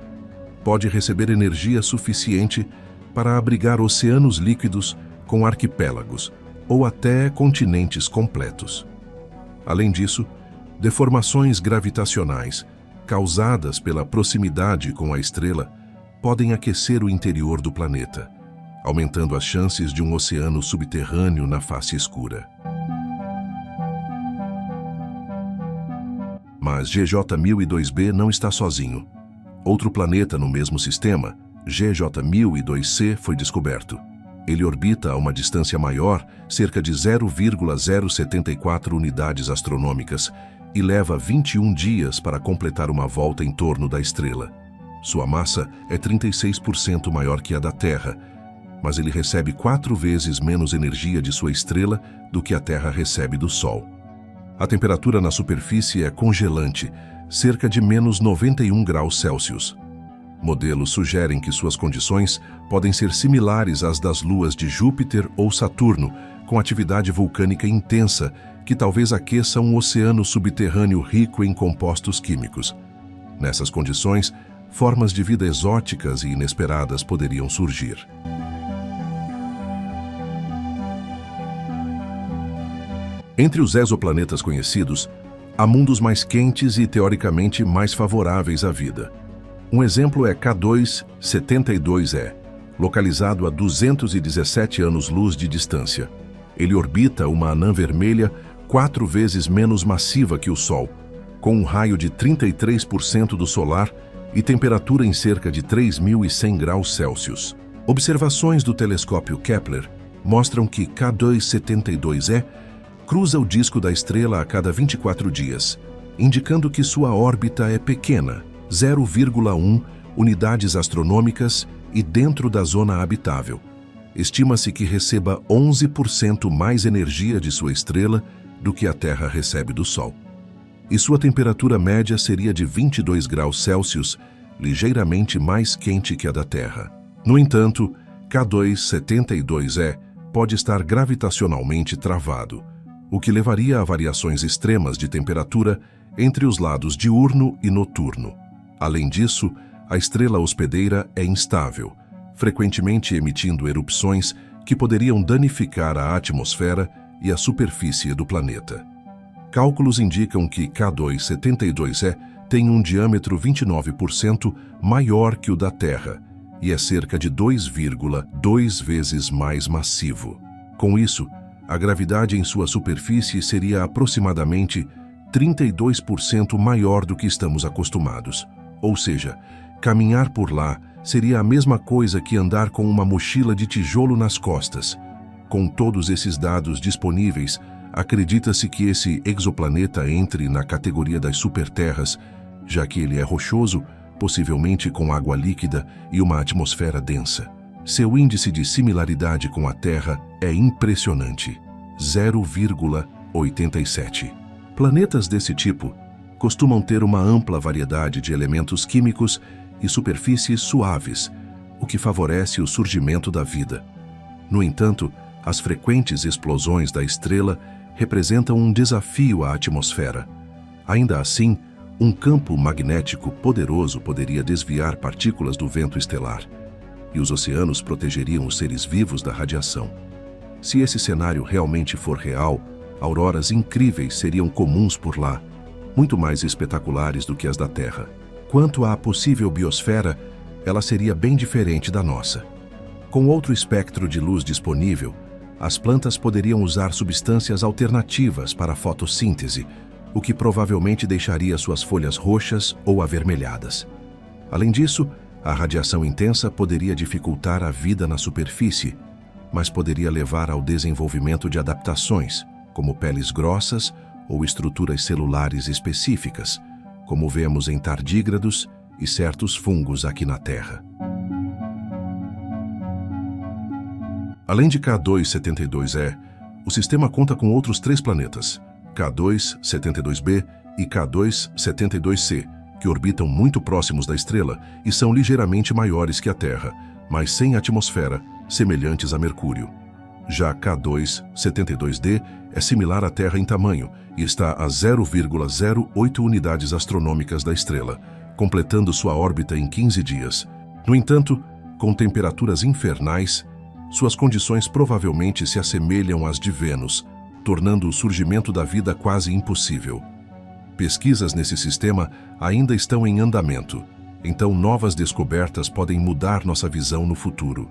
Speaker 1: pode receber energia suficiente para abrigar oceanos líquidos com arquipélagos ou até continentes completos. Além disso, deformações gravitacionais causadas pela proximidade com a estrela podem aquecer o interior do planeta, aumentando as chances de um oceano subterrâneo na face escura. Mas GJ 1002b não está sozinho. Outro planeta no mesmo sistema, GJ 1002c, foi descoberto. Ele orbita a uma distância maior, cerca de 0,074 unidades astronômicas, e leva 21 dias para completar uma volta em torno da estrela. Sua massa é 36% maior que a da Terra, mas ele recebe 4 vezes menos energia de sua estrela do que a Terra recebe do Sol. A temperatura na superfície é congelante, cerca de menos 91 graus Celsius. Modelos sugerem que suas condições podem ser similares às das luas de Júpiter ou Saturno, com atividade vulcânica intensa, que talvez aqueça um oceano subterrâneo rico em compostos químicos. Nessas condições, formas de vida exóticas e inesperadas poderiam surgir. Entre os exoplanetas conhecidos, Há mundos mais quentes e, teoricamente, mais favoráveis à vida. Um exemplo é K2-72e, localizado a 217 anos-luz de distância. Ele orbita uma anã vermelha 4 vezes menos massiva que o Sol, com um raio de 33% do solar e temperatura em cerca de 3.100 graus Celsius. Observações do telescópio Kepler mostram que K2-72e cruza o disco da estrela a cada 24 dias, indicando que sua órbita é pequena, 0,1 unidades astronômicas e dentro da zona habitável. Estima-se que receba 11% mais energia de sua estrela do que a Terra recebe do Sol. E sua temperatura média seria de 22 graus Celsius, ligeiramente mais quente que a da Terra. No entanto, K2-72e pode estar gravitacionalmente travado, o que levaria a variações extremas de temperatura entre os lados diurno e noturno. Além disso, a estrela hospedeira é instável, frequentemente emitindo erupções que poderiam danificar a atmosfera e a superfície do planeta. Cálculos indicam que K2-72e tem um diâmetro 29% maior que o da Terra e é cerca de 2,2 vezes mais massivo. Com isso, a gravidade em sua superfície seria aproximadamente 32% maior do que estamos acostumados. Ou seja, caminhar por lá seria a mesma coisa que andar com uma mochila de tijolo nas costas. Com todos esses dados disponíveis, acredita-se que esse exoplaneta entre na categoria das superterras, já que ele é rochoso, possivelmente com água líquida e uma atmosfera densa. Seu índice de similaridade com a Terra é impressionante, 0,87. Planetas desse tipo costumam ter uma ampla variedade de elementos químicos e superfícies suaves, o que favorece o surgimento da vida. No entanto, as frequentes explosões da estrela representam um desafio à atmosfera. Ainda assim, um campo magnético poderoso poderia desviar partículas do vento estelar, e os oceanos protegeriam os seres vivos da radiação. Se esse cenário realmente for real, auroras incríveis seriam comuns por lá, muito mais espetaculares do que as da Terra. Quanto à possível biosfera, ela seria bem diferente da nossa. Com outro espectro de luz disponível, as plantas poderiam usar substâncias alternativas para a fotossíntese, o que provavelmente deixaria suas folhas roxas ou avermelhadas. Além disso, a radiação intensa poderia dificultar a vida na superfície, mas poderia levar ao desenvolvimento de adaptações, como peles grossas ou estruturas celulares específicas, como vemos em tardígrados e certos fungos aqui na Terra. Além de K2-72e, o sistema conta com outros 3 planetas, K2-72b e K2-72c, que orbitam muito próximos da estrela e são ligeiramente maiores que a Terra, mas sem atmosfera, semelhantes a Mercúrio. Já K2-72d é similar à Terra em tamanho e está a 0,08 unidades astronômicas da estrela, completando sua órbita em 15 dias. No entanto, com temperaturas infernais, suas condições provavelmente se assemelham às de Vênus, tornando o surgimento da vida quase impossível. Pesquisas nesse sistema ainda estão em andamento, então novas descobertas podem mudar nossa visão no futuro.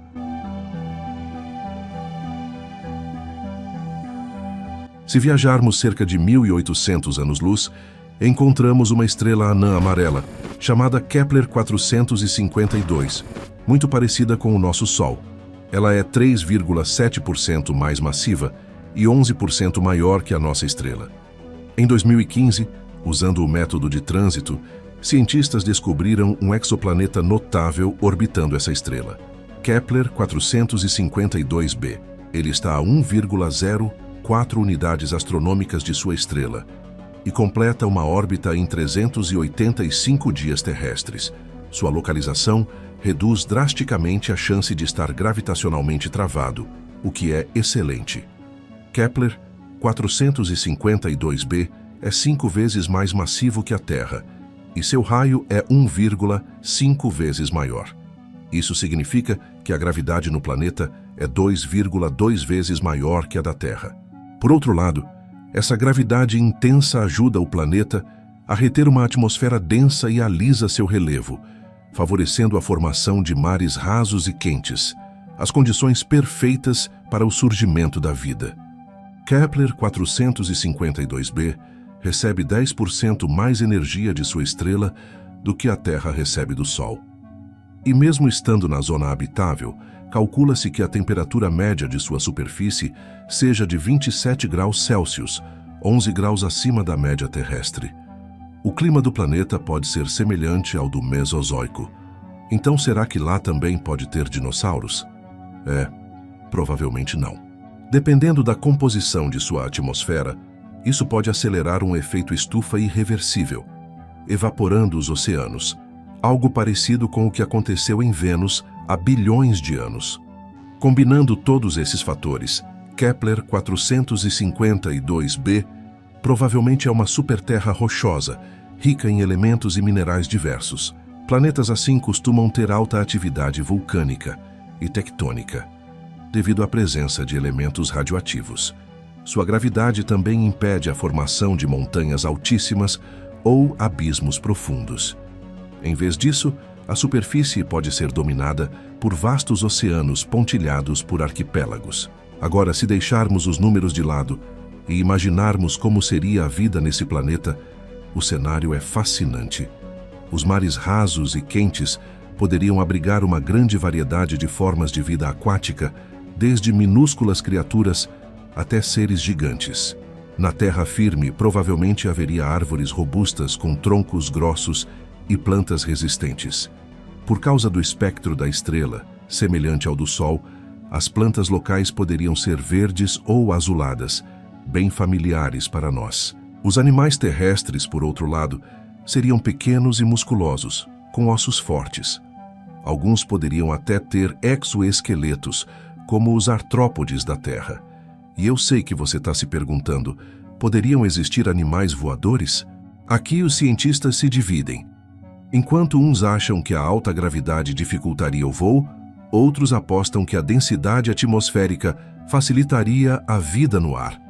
Speaker 1: Se viajarmos cerca de 1.800 anos-luz, encontramos uma estrela anã amarela, chamada Kepler 452, muito parecida com o nosso Sol. Ela é 3,7% mais massiva e 11% maior que a nossa estrela. Em 2015, usando o método de trânsito, cientistas descobriram um exoplaneta notável orbitando essa estrela, Kepler 452b. Ele está a 1,04 unidades astronômicas de sua estrela e completa uma órbita em 385 dias terrestres. Sua localização reduz drasticamente a chance de estar gravitacionalmente travado, o que é excelente. Kepler 452b é 5 vezes mais massivo que a Terra, e seu raio é 1,5 vezes maior. Isso significa que a gravidade no planeta é 2,2 vezes maior que a da Terra. Por outro lado, Essa gravidade intensa ajuda o planeta a reter uma atmosfera densa e alisa seu relevo, favorecendo a formação de mares rasos e quentes, as condições perfeitas para o surgimento da vida. Kepler 452b recebe 10% mais energia de sua estrela do que a Terra recebe do Sol. E mesmo estando na zona habitável, calcula-se que a temperatura média de sua superfície seja de 27 graus Celsius, 11 graus acima da média terrestre. O clima do planeta pode ser semelhante ao do Mesozoico. Então será que lá também pode ter dinossauros? Provavelmente não. Dependendo da composição de sua atmosfera, isso pode acelerar um efeito estufa irreversível, evaporando os oceanos, algo parecido com o que aconteceu em Vênus há bilhões de anos. Combinando todos esses fatores, Kepler 452b provavelmente é uma superterra rochosa, rica em elementos e minerais diversos. Planetas assim costumam ter alta atividade vulcânica e tectônica, devido à presença de elementos radioativos. Sua gravidade também impede a formação de montanhas altíssimas ou abismos profundos. Em vez disso, a superfície pode ser dominada por vastos oceanos pontilhados por arquipélagos. Agora, se deixarmos os números de lado e imaginarmos como seria a vida nesse planeta, o cenário é fascinante. Os mares rasos e quentes poderiam abrigar uma grande variedade de formas de vida aquática, desde minúsculas criaturas até seres gigantes. Na terra firme, provavelmente haveria árvores robustas com troncos grossos e plantas resistentes. Por causa do espectro da estrela, semelhante ao do Sol, as plantas locais poderiam ser verdes ou azuladas, bem familiares para nós. Os animais terrestres, por outro lado, seriam pequenos e musculosos, com ossos fortes. Alguns poderiam até ter exoesqueletos, como os artrópodes da Terra. E eu sei que você está se perguntando, poderiam existir animais voadores? Aqui os cientistas se dividem. Enquanto uns acham que a alta gravidade dificultaria o voo, outros apostam que a densidade atmosférica facilitaria a vida no ar.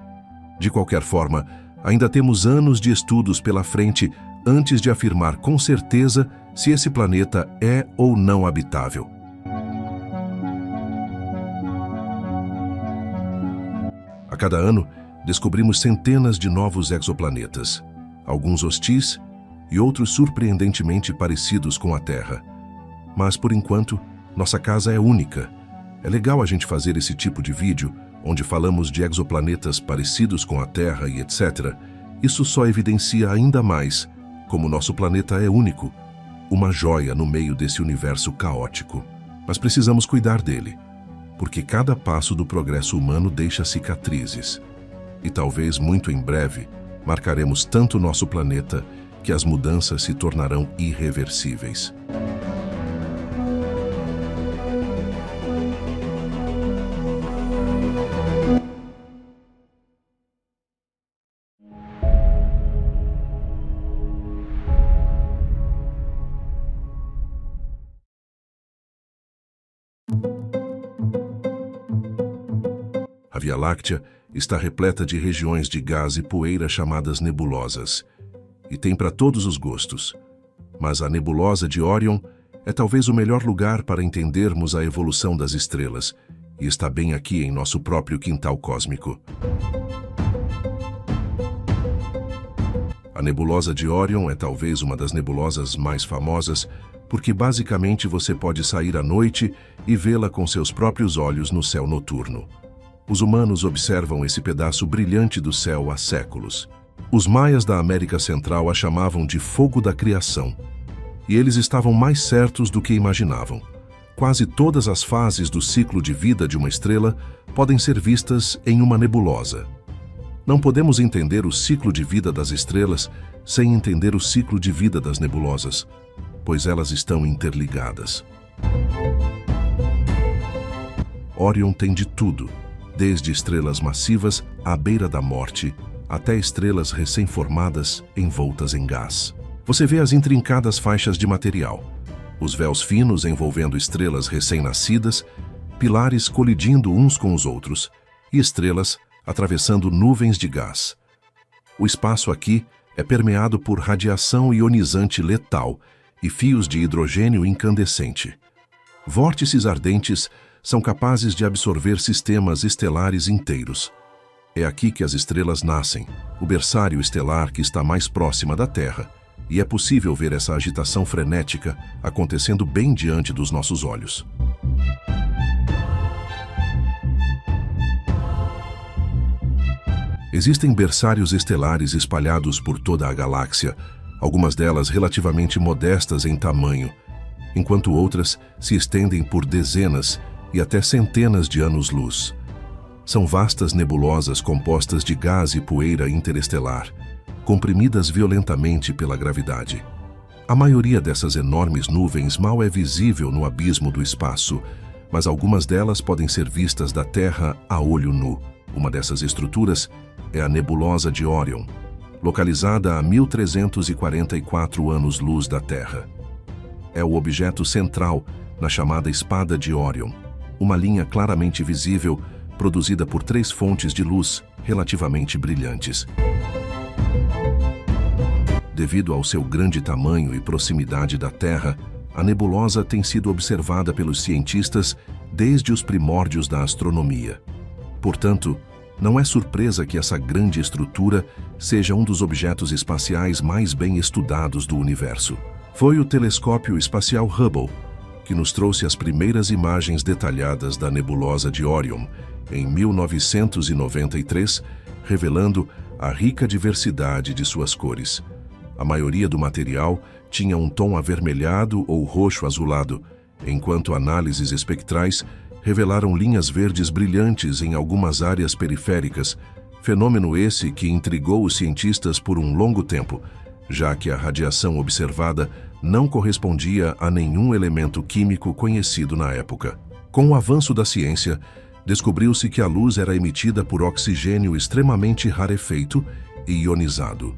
Speaker 1: De qualquer forma, ainda temos anos de estudos pela frente antes de afirmar com certeza se esse planeta é ou não habitável. A cada ano, descobrimos centenas de novos exoplanetas, alguns hostis e outros surpreendentemente parecidos com a Terra. Mas, por enquanto, nossa casa é única. É legal a gente fazer esse tipo de vídeo, onde falamos de exoplanetas parecidos com a Terra e etc. Isso só evidencia ainda mais como nosso planeta é único, uma joia no meio desse universo caótico. Mas precisamos cuidar dele, porque cada passo do progresso humano deixa cicatrizes. E talvez muito em breve marcaremos tanto nosso planeta que as mudanças se tornarão irreversíveis. A Via Láctea está repleta de regiões de gás e poeira chamadas nebulosas, e tem para todos os gostos. Mas a nebulosa de Órion é talvez o melhor lugar para entendermos a evolução das estrelas, e está bem aqui em nosso próprio quintal cósmico. A nebulosa de Órion é talvez uma das nebulosas mais famosas, porque basicamente você pode sair à noite e vê-la com seus próprios olhos no céu noturno. Os humanos observam esse pedaço brilhante do céu há séculos. Os maias da América Central a chamavam de fogo da criação. E eles estavam mais certos do que imaginavam. Quase todas as fases do ciclo de vida de uma estrela podem ser vistas em uma nebulosa. Não podemos entender o ciclo de vida das estrelas sem entender o ciclo de vida das nebulosas, pois elas estão interligadas. Órion tem de tudo, desde estrelas massivas à beira da morte, até estrelas recém-formadas envoltas em gás. Você vê as intrincadas faixas de material, os véus finos envolvendo estrelas recém-nascidas, pilares colidindo uns com os outros, e estrelas atravessando nuvens de gás, O espaço aqui é permeado por radiação ionizante letal e fios de hidrogênio incandescente. Vórtices ardentes são capazes de absorver sistemas estelares inteiros. É aqui que as estrelas nascem, o berçário estelar que está mais próxima da Terra, e é possível ver essa agitação frenética acontecendo bem diante dos nossos olhos. Existem berçários estelares espalhados por toda a galáxia, algumas delas relativamente modestas em tamanho, enquanto outras se estendem por dezenas e até centenas de anos-luz. São vastas nebulosas compostas de gás e poeira interestelar, comprimidas violentamente pela gravidade. A maioria dessas enormes nuvens mal é visível no abismo do espaço, mas algumas delas podem ser vistas da Terra a olho nu. Uma dessas estruturas é a nebulosa de Órion, localizada a 1344 anos-luz da Terra. É o objeto central na chamada Espada de Órion, uma linha claramente visível produzida por 3 fontes de luz relativamente brilhantes. Devido ao seu grande tamanho e proximidade da Terra, a nebulosa tem sido observada pelos cientistas desde os primórdios da astronomia. Portanto, não é surpresa que essa grande estrutura seja um dos objetos espaciais mais bem estudados do universo. Foi o telescópio espacial Hubble que nos trouxe as primeiras imagens detalhadas da nebulosa de Órion em 1993, revelando a rica diversidade de suas cores. A maioria do material tinha um tom avermelhado ou roxo-azulado, enquanto análises espectrais revelaram linhas verdes brilhantes em algumas áreas periféricas, fenômeno esse que intrigou os cientistas por um longo tempo, já que a radiação observada não correspondia a nenhum elemento químico conhecido na época. Com o avanço da ciência, descobriu-se que a luz era emitida por oxigênio extremamente rarefeito e ionizado.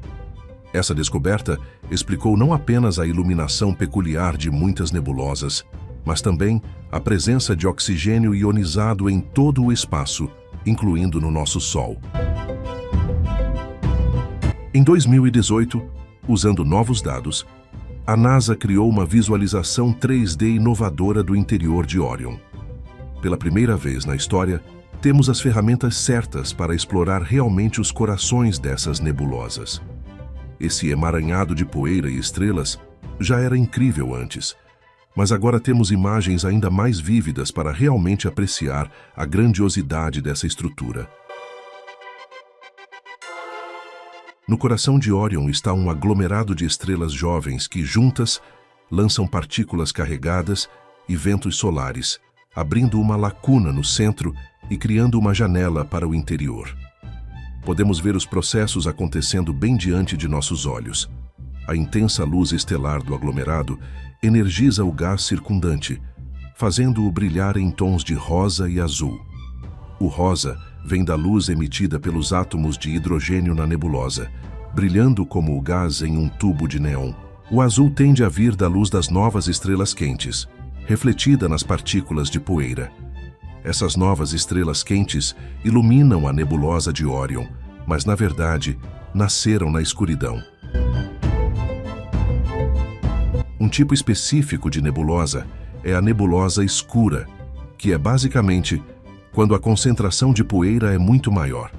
Speaker 1: Essa descoberta explicou não apenas a iluminação peculiar de muitas nebulosas, mas também a presença de oxigênio ionizado em todo o espaço, incluindo no nosso Sol. Em 2018, usando novos dados, a NASA criou uma visualização 3D inovadora do interior de Órion. Pela primeira vez na história, temos as ferramentas certas para explorar realmente os corações dessas nebulosas. Esse emaranhado de poeira e estrelas já era incrível antes, mas agora temos imagens ainda mais vívidas para realmente apreciar a grandiosidade dessa estrutura. No coração de Órion está um aglomerado de estrelas jovens que, juntas, lançam partículas carregadas e ventos solares, abrindo uma lacuna no centro e criando uma janela para o interior. Podemos ver os processos acontecendo bem diante de nossos olhos. A intensa luz estelar do aglomerado energiza o gás circundante, fazendo-o brilhar em tons de rosa e azul. O rosa vem da luz emitida pelos átomos de hidrogênio na nebulosa, brilhando como o gás em um tubo de neon. O azul tende a vir da luz das novas estrelas quentes, refletida nas partículas de poeira. Essas novas estrelas quentes iluminam a nebulosa de Órion, mas, na verdade, nasceram na escuridão. Um tipo específico de nebulosa é a nebulosa escura, que é basicamente quando a concentração de poeira é muito maior.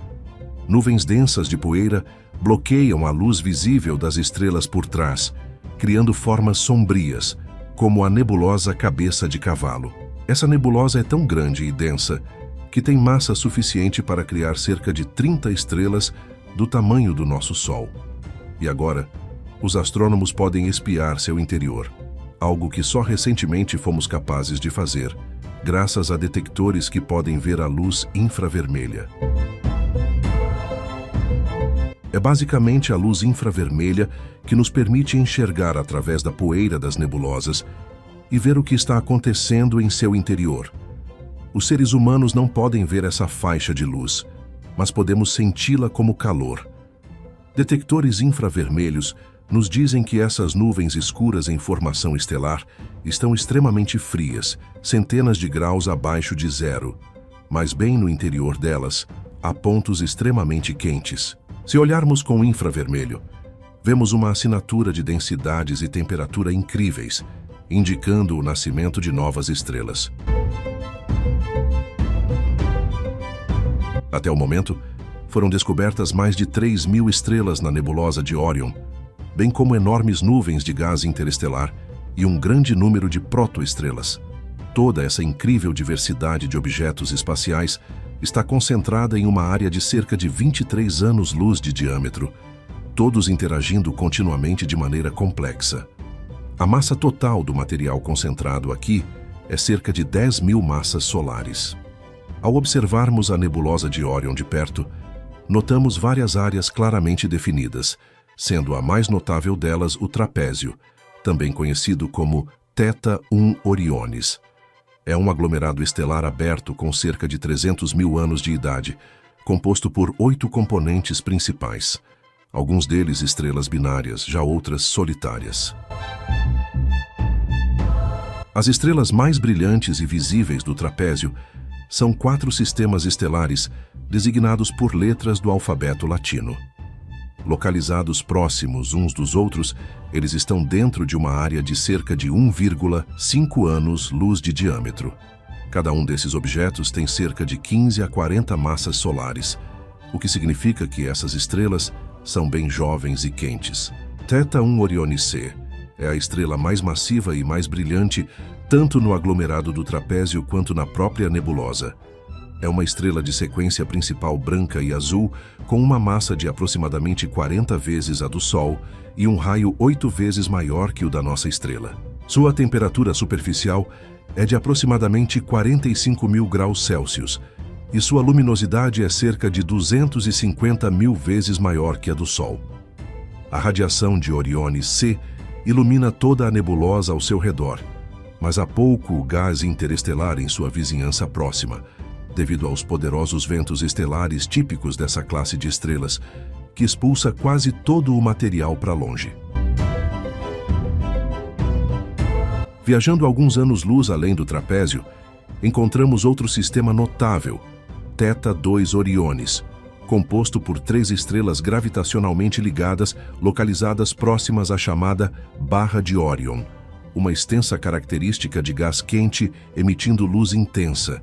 Speaker 1: Nuvens densas de poeira bloqueiam a luz visível das estrelas por trás, criando formas sombrias, como a nebulosa Cabeça de Cavalo. Essa nebulosa é tão grande e densa que tem massa suficiente para criar cerca de 30 estrelas do tamanho do nosso Sol. E agora, os astrônomos podem espiar seu interior, algo que só recentemente fomos capazes de fazer, graças a detectores que podem ver a luz infravermelha. É basicamente a luz infravermelha que nos permite enxergar através da poeira das nebulosas e ver o que está acontecendo em seu interior. Os seres humanos não podem ver essa faixa de luz, mas podemos senti-la como calor. Detectores infravermelhos nos dizem que essas nuvens escuras em formação estelar estão extremamente frias, centenas de graus abaixo de zero, mas bem no interior delas há pontos extremamente quentes, Se olharmos com infravermelho, vemos uma assinatura de densidades e temperatura incríveis, indicando o nascimento de novas estrelas. Até o momento, foram descobertas mais de 3.000 estrelas na nebulosa de Órion, bem como enormes nuvens de gás interestelar e um grande número de protoestrelas. Toda essa incrível diversidade de objetos espaciais está concentrada em uma área de cerca de 23 anos-luz de diâmetro, todos interagindo continuamente de maneira complexa. A massa total do material concentrado aqui é cerca de 10.000 massas solares. Ao observarmos a nebulosa de Órion de perto, notamos várias áreas claramente definidas, sendo a mais notável delas o trapézio, também conhecido como Theta 1 Orionis. É um aglomerado estelar aberto com cerca de 300.000 anos de idade, composto por 8 componentes principais, alguns deles estrelas binárias, já outras solitárias. As estrelas mais brilhantes e visíveis do trapézio são 4 sistemas estelares designados por letras do alfabeto latino. Localizados próximos uns dos outros, eles estão dentro de uma área de cerca de 1,5 anos-luz de diâmetro. Cada um desses objetos tem cerca de 15 a 40 massas solares, o que significa que essas estrelas são bem jovens e quentes. Theta 1 Orionis C é a estrela mais massiva e mais brilhante tanto no aglomerado do trapézio quanto na própria nebulosa. É uma estrela de sequência principal branca e azul, com uma massa de aproximadamente 40 vezes a do Sol e um raio 8 vezes maior que o da nossa estrela. Sua temperatura superficial é de aproximadamente 45.000 graus Celsius e sua luminosidade é cerca de 250.000 vezes maior que a do Sol. A radiação de Orionis C ilumina toda a nebulosa ao seu redor, mas há pouco gás interestelar em sua vizinhança próxima, devido aos poderosos ventos estelares típicos dessa classe de estrelas, que expulsa quase todo o material para longe. Viajando alguns anos-luz além do trapézio, encontramos outro sistema notável, Theta 2 Orionis, composto por 3 estrelas gravitacionalmente ligadas localizadas próximas à chamada Barra de Órion, uma extensa característica de gás quente emitindo luz intensa.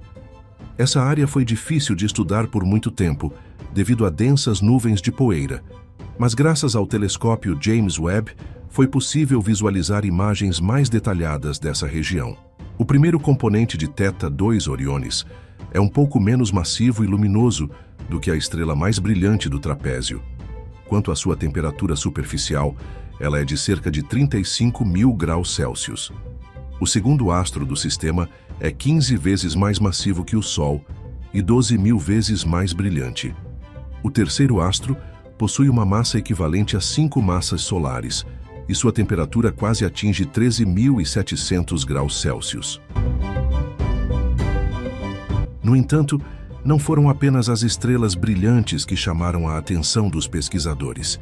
Speaker 1: Essa área foi difícil de estudar por muito tempo, devido a densas nuvens de poeira, mas graças ao telescópio James Webb, foi possível visualizar imagens mais detalhadas dessa região. O primeiro componente de Theta 2 Orionis é um pouco menos massivo e luminoso do que a estrela mais brilhante do trapézio. Quanto à sua temperatura superficial, ela é de cerca de 35.000 graus Celsius. O segundo astro do sistema é 15 vezes mais massivo que o Sol e 12.000 vezes mais brilhante. O terceiro astro possui uma massa equivalente a 5 massas solares e sua temperatura quase atinge 13.700 graus Celsius. No entanto, não foram apenas as estrelas brilhantes que chamaram a atenção dos pesquisadores.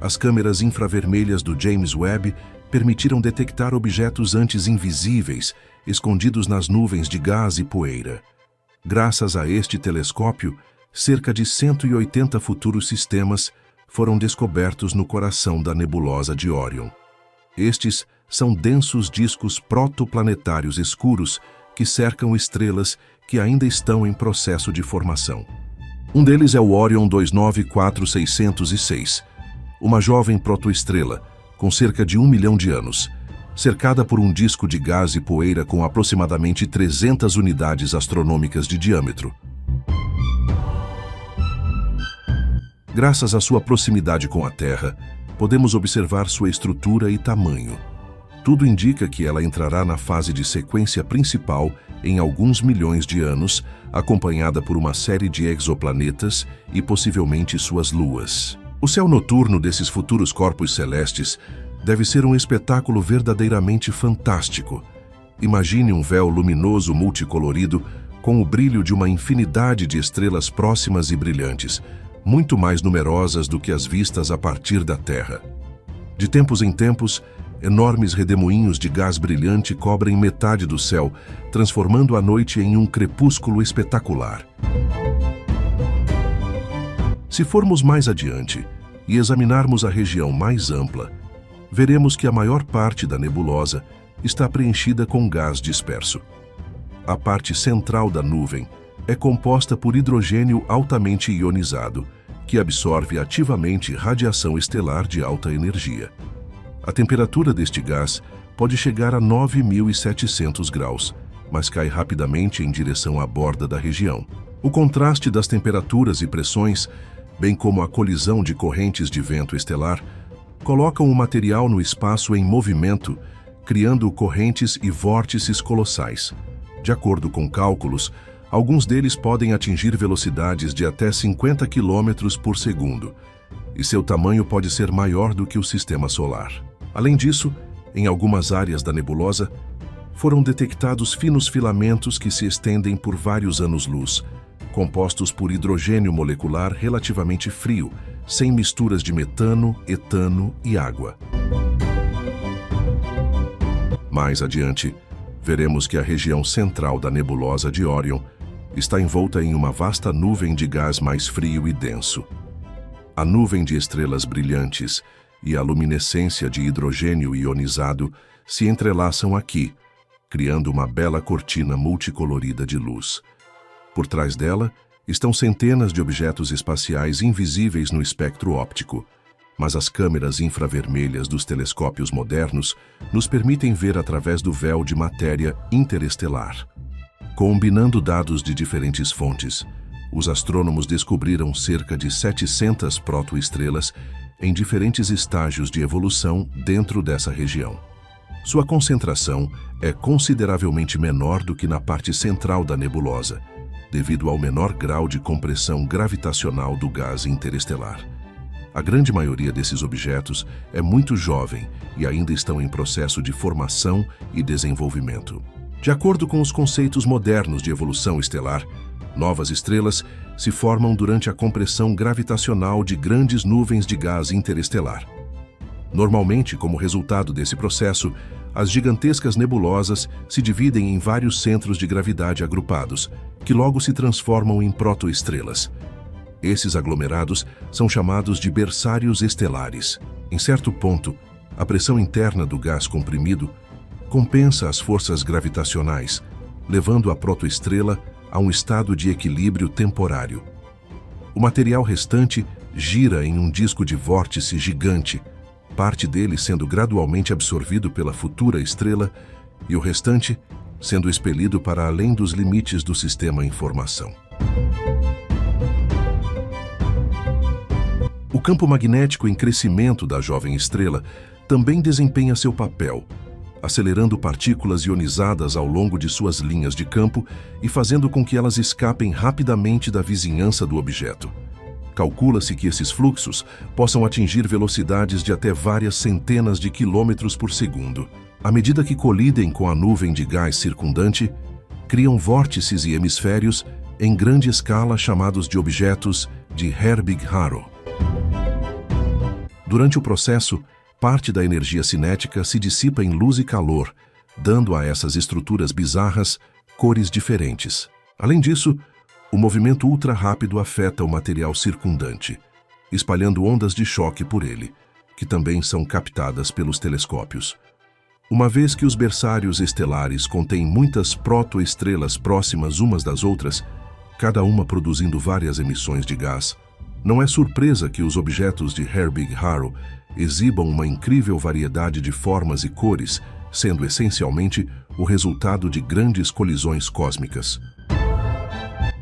Speaker 1: As câmeras infravermelhas do James Webb permitiram detectar objetos antes invisíveis, escondidos nas nuvens de gás e poeira. Graças a este telescópio, cerca de 180 futuros sistemas foram descobertos no coração da nebulosa de Órion. Estes são densos discos protoplanetários escuros que cercam estrelas que ainda estão em processo de formação. Um deles é o Órion 294606, uma jovem protoestrela com cerca de 1 milhão de anos, cercada por um disco de gás e poeira com aproximadamente 300 unidades astronômicas de diâmetro. Graças à sua proximidade com a Terra, podemos observar sua estrutura e tamanho. Tudo indica que ela entrará na fase de sequência principal em alguns milhões de anos, acompanhada por uma série de exoplanetas e possivelmente suas luas. O céu noturno desses futuros corpos celestes deve ser um espetáculo verdadeiramente fantástico. Imagine um véu luminoso multicolorido com o brilho de uma infinidade de estrelas próximas e brilhantes, muito mais numerosas do que as vistas a partir da Terra. De tempos em tempos, enormes redemoinhos de gás brilhante cobrem metade do céu, transformando a noite em um crepúsculo espetacular. Se formos mais adiante e examinarmos a região mais ampla, veremos que a maior parte da nebulosa está preenchida com gás disperso. A parte central da nuvem é composta por hidrogênio altamente ionizado, que absorve ativamente radiação estelar de alta energia. A temperatura deste gás pode chegar a 9.700 graus, mas cai rapidamente em direção à borda da região. O contraste das temperaturas e pressões, bem como a colisão de correntes de vento estelar, colocam o material no espaço em movimento, criando correntes e vórtices colossais. De acordo com cálculos, alguns deles podem atingir velocidades de até 50 km por segundo, e seu tamanho pode ser maior do que o sistema solar. Além disso, em algumas áreas da nebulosa, foram detectados finos filamentos que se estendem por vários anos-luz, compostos por hidrogênio molecular relativamente frio, sem misturas de metano, etano e água. Mais adiante, veremos que a região central da nebulosa de Órion está envolta em uma vasta nuvem de gás mais frio e denso. A nuvem de estrelas brilhantes e a luminescência de hidrogênio ionizado se entrelaçam aqui, criando uma bela cortina multicolorida de luz. Por trás dela estão centenas de objetos espaciais invisíveis no espectro óptico, mas as câmeras infravermelhas dos telescópios modernos nos permitem ver através do véu de matéria interestelar. Combinando dados de diferentes fontes, os astrônomos descobriram cerca de 700 protoestrelas em diferentes estágios de evolução dentro dessa região. Sua concentração é consideravelmente menor do que na parte central da nebulosa, devido ao menor grau de compressão gravitacional do gás interestelar. A grande maioria desses objetos é muito jovem e ainda estão em processo de formação e desenvolvimento. De acordo com os conceitos modernos de evolução estelar, novas estrelas se formam durante a compressão gravitacional de grandes nuvens de gás interestelar. Normalmente, como resultado desse processo, as gigantescas nebulosas se dividem em vários centros de gravidade agrupados, que logo se transformam em protoestrelas. Esses aglomerados são chamados de berçários estelares. Em certo ponto, a pressão interna do gás comprimido compensa as forças gravitacionais, levando a protoestrela a um estado de equilíbrio temporário. O material restante gira em um disco de vórtice gigante, parte dele sendo gradualmente absorvido pela futura estrela e o restante sendo expelido para além dos limites do sistema em formação. O campo magnético em crescimento da jovem estrela também desempenha seu papel, acelerando partículas ionizadas ao longo de suas linhas de campo e fazendo com que elas escapem rapidamente da vizinhança do objeto. Calcula-se que esses fluxos possam atingir velocidades de até várias centenas de quilômetros por segundo. À medida que colidem com a nuvem de gás circundante, criam vórtices e hemisférios em grande escala chamados de objetos de Herbig-Haro. Durante o processo, parte da energia cinética se dissipa em luz e calor, dando a essas estruturas bizarras cores diferentes. Além disso, o movimento ultra-rápido afeta o material circundante, espalhando ondas de choque por ele, que também são captadas pelos telescópios. Uma vez que os berçários estelares contêm muitas protoestrelas próximas umas das outras, cada uma produzindo várias emissões de gás, não é surpresa que os objetos de Herbig-Haro exibam uma incrível variedade de formas e cores, sendo essencialmente o resultado de grandes colisões cósmicas.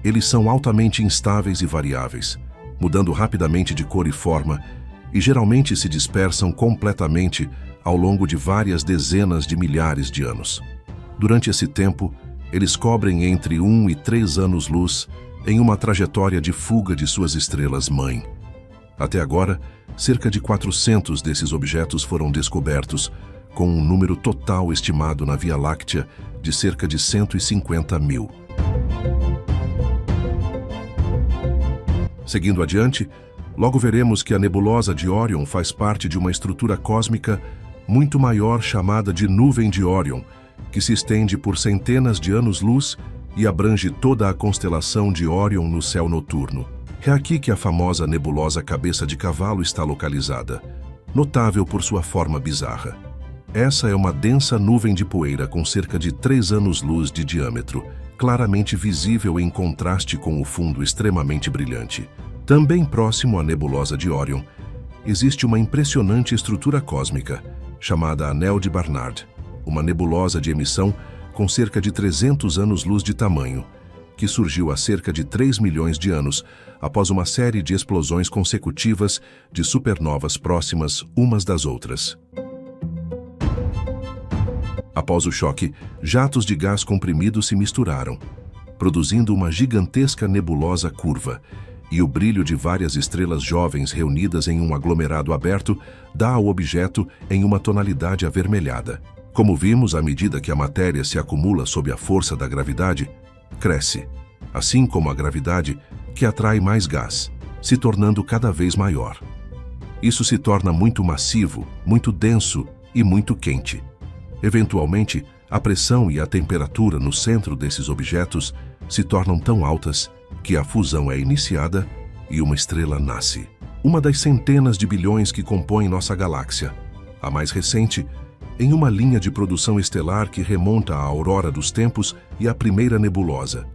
Speaker 1: Eles são altamente instáveis e variáveis, mudando rapidamente de cor e forma, e geralmente se dispersam completamente ao longo de várias dezenas de milhares de anos. Durante esse tempo, eles cobrem entre 1 e 3 anos-luz em uma trajetória de fuga de suas estrelas-mãe. Até agora, cerca de 400 desses objetos foram descobertos, com um número total estimado na Via Láctea de cerca de 150 mil. Seguindo adiante, logo veremos que a nebulosa de Órion faz parte de uma estrutura cósmica muito maior chamada de Nuvem de Órion, que se estende por centenas de anos-luz e abrange toda a constelação de Órion no céu noturno. É aqui que a famosa nebulosa Cabeça de Cavalo está localizada, notável por sua forma bizarra. Essa é uma densa nuvem de poeira com cerca de 3 anos-luz de diâmetro, claramente visível em contraste com o fundo extremamente brilhante. Também próximo à nebulosa de Órion, existe uma impressionante estrutura cósmica, chamada Anel de Barnard, uma nebulosa de emissão com cerca de 300 anos-luz de tamanho, que surgiu há cerca de 3 milhões de anos após uma série de explosões consecutivas de supernovas próximas umas das outras. Após o choque, jatos de gás comprimido se misturaram, produzindo uma gigantesca nebulosa curva, e o brilho de várias estrelas jovens reunidas em um aglomerado aberto dá ao objeto em uma tonalidade avermelhada. Como vimos, à medida que a matéria se acumula sob a força da gravidade, cresce, assim como a gravidade, que atrai mais gás, se tornando cada vez maior. Isso se torna muito massivo, muito denso e muito quente. Eventualmente, a pressão e a temperatura no centro desses objetos se tornam tão altas que a fusão é iniciada e uma estrela nasce. Uma das centenas de bilhões que compõem nossa galáxia, a mais recente, em uma linha de produção estelar que remonta à aurora dos tempos e à primeira nebulosa.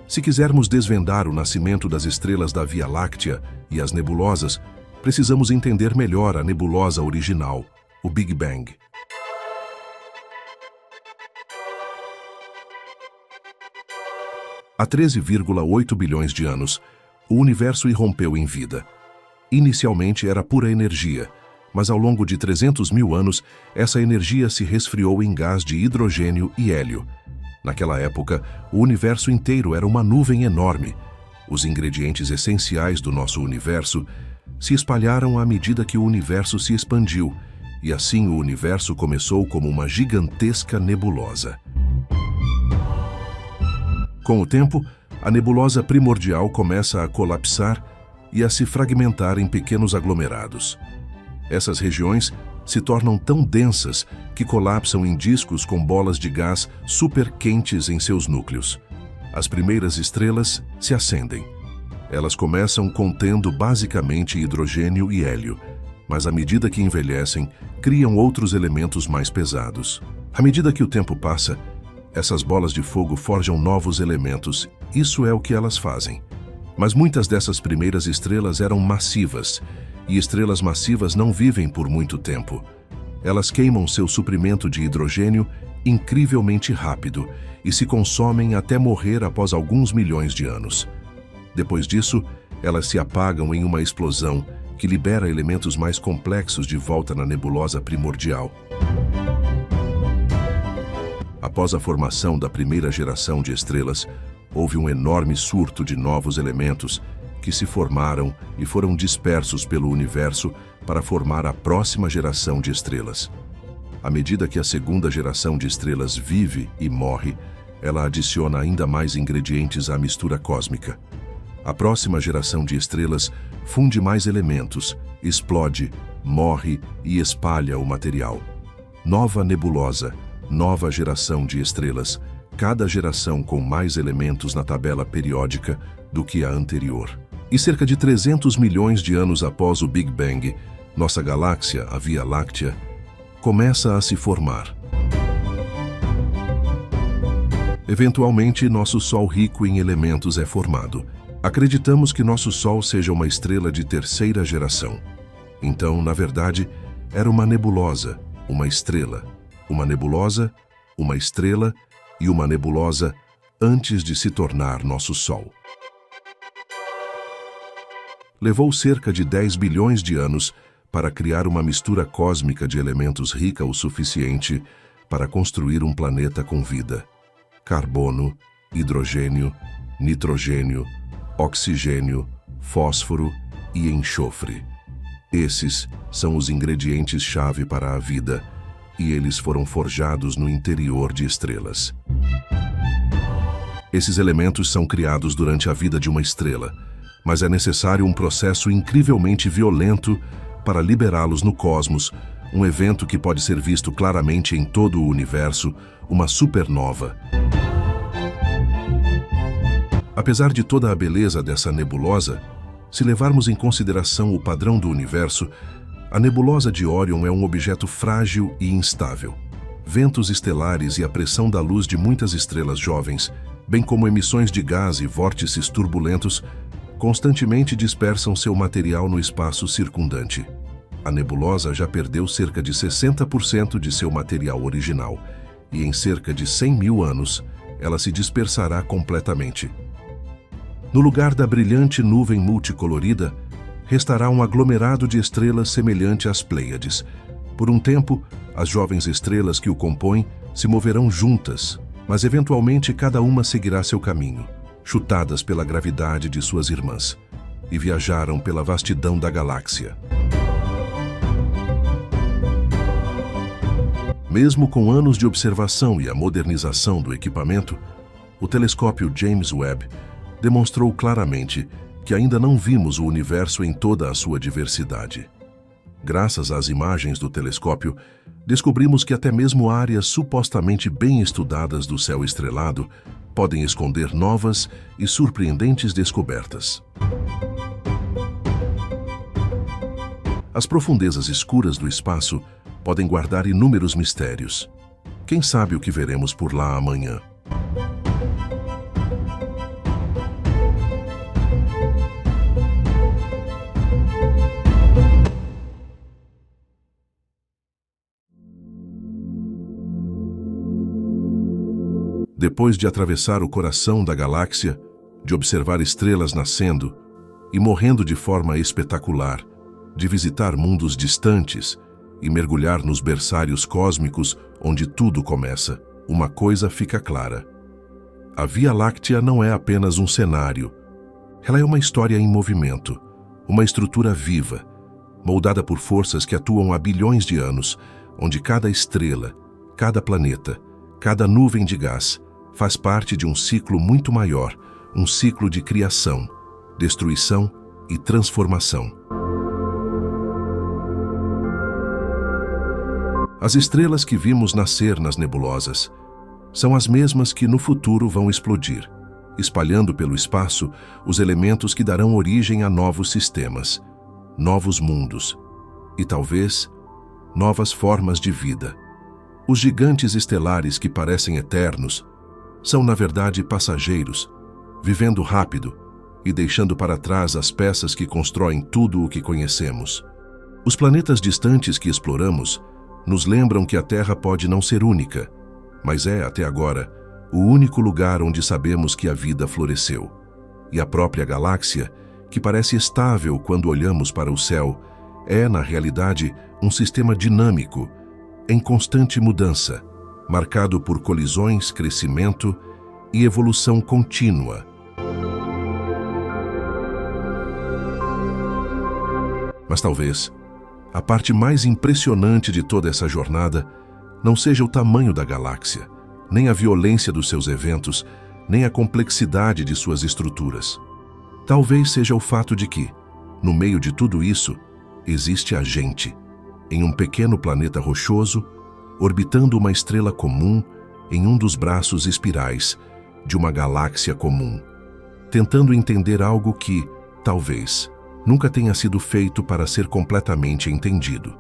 Speaker 1: Se quisermos desvendar o nascimento das estrelas da Via Láctea e as nebulosas, precisamos entender melhor a nebulosa original, o Big Bang. Há 13,8 bilhões de anos, o universo irrompeu em vida. Inicialmente era pura energia, mas ao longo de 300 mil anos, essa energia se resfriou em gás de hidrogênio e hélio. Naquela época, o universo inteiro era uma nuvem enorme. Os ingredientes essenciais do nosso universo se espalharam à medida que o universo se expandiu, e assim o universo começou como uma gigantesca nebulosa. Com o tempo, a nebulosa primordial começa a colapsar e a se fragmentar em pequenos aglomerados. Essas regiões se tornam tão densas que colapsam em discos com bolas de gás super quentes em seus núcleos. As primeiras estrelas se acendem. Elas começam contendo basicamente hidrogênio e hélio, mas à medida que envelhecem, criam outros elementos mais pesados. À medida que o tempo passa, essas bolas de fogo forjam novos elementos, isso é o que elas fazem. Mas muitas dessas primeiras estrelas eram massivas, e estrelas massivas não vivem por muito tempo. Elas queimam seu suprimento de hidrogênio incrivelmente rápido e se consomem até morrer após alguns milhões de anos. Depois disso, elas se apagam em uma explosão que libera elementos mais complexos de volta na nebulosa primordial. Após a formação da primeira geração de estrelas, houve um enorme surto de novos elementos que se formaram e foram dispersos pelo universo para formar a próxima geração de estrelas. À medida que a segunda geração de estrelas vive e morre, ela adiciona ainda mais ingredientes à mistura cósmica. A próxima geração de estrelas funde mais elementos, explode, morre e espalha o material. Nova nebulosa, nova geração de estrelas, cada geração com mais elementos na tabela periódica do que a anterior. E cerca de 300 milhões de anos após o Big Bang, nossa galáxia, a Via Láctea, começa a se formar. Eventualmente, nosso Sol rico em elementos é formado. Acreditamos que nosso Sol seja uma estrela de terceira geração. Então, na verdade, era uma nebulosa, uma estrela, uma nebulosa, uma estrela e uma nebulosa antes de se tornar nosso Sol. Levou cerca de 10 bilhões de anos para criar uma mistura cósmica de elementos rica o suficiente para construir um planeta com vida. Carbono, hidrogênio, nitrogênio, oxigênio, fósforo e enxofre. Esses são os ingredientes-chave para a vida, e eles foram forjados no interior de estrelas. Esses elementos são criados durante a vida de uma estrela, mas é necessário um processo incrivelmente violento para liberá-los no cosmos, um evento que pode ser visto claramente em todo o universo, uma supernova. Apesar de toda a beleza dessa nebulosa, Se levarmos em consideração o padrão do universo, a nebulosa de Órion é um objeto frágil e instável. Ventos estelares e a pressão da luz de muitas estrelas jovens, bem como emissões de gás e vórtices turbulentos, constantemente dispersam seu material no espaço circundante. A nebulosa já perdeu cerca de 60% de seu material original, e em cerca de 100 mil anos, ela se dispersará completamente. No lugar da brilhante nuvem multicolorida, restará um aglomerado de estrelas semelhante às Pleiades. Por um tempo, as jovens estrelas que o compõem se moverão juntas, mas eventualmente cada uma seguirá seu caminho, chutadas pela gravidade de suas irmãs, e viajaram pela vastidão da galáxia. Mesmo com anos de observação e a modernização do equipamento, o telescópio James Webb demonstrou claramente que ainda não vimos o universo em toda a sua diversidade. Graças às imagens do telescópio, descobrimos que até mesmo áreas supostamente bem estudadas do céu estrelado podem esconder novas e surpreendentes descobertas. As profundezas escuras do espaço podem guardar inúmeros mistérios. Quem sabe o que veremos por lá amanhã? Depois de atravessar o coração da galáxia, de observar estrelas nascendo e morrendo de forma espetacular, de visitar mundos distantes e mergulhar nos berçários cósmicos onde tudo começa, uma coisa fica clara. A Via Láctea não é apenas um cenário. Ela é uma história em movimento, uma estrutura viva, moldada por forças que atuam há bilhões de anos, onde cada estrela, cada planeta, cada nuvem de gás faz parte de um ciclo muito maior, um ciclo de criação, destruição e transformação. As estrelas que vimos nascer nas nebulosas são as mesmas que no futuro vão explodir, espalhando pelo espaço os elementos que darão origem a novos sistemas, novos mundos e, talvez, novas formas de vida. Os gigantes estelares que parecem eternos são, na verdade, passageiros, vivendo rápido e deixando para trás as peças que constroem tudo o que conhecemos. Os planetas distantes que exploramos nos lembram que a Terra pode não ser única, mas é, até agora, o único lugar onde sabemos que a vida floresceu. E a própria galáxia, que parece estável quando olhamos para o céu, é, na realidade, um sistema dinâmico, em constante mudança, marcado por colisões, crescimento e evolução contínua. Mas talvez a parte mais impressionante de toda essa jornada não seja o tamanho da galáxia, nem a violência dos seus eventos, nem a complexidade de suas estruturas. Talvez seja o fato de que, no meio de tudo isso, existe a gente, em um pequeno planeta rochoso, orbitando uma estrela comum em um dos braços espirais de uma galáxia comum, tentando entender algo que, talvez, nunca tenha sido feito para ser completamente entendido.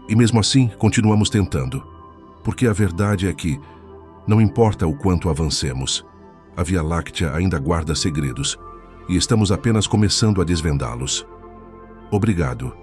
Speaker 1: E mesmo assim, continuamos tentando, porque a verdade é que, não importa o quanto avancemos, a Via Láctea ainda guarda segredos, e estamos apenas começando a desvendá-los. Obrigado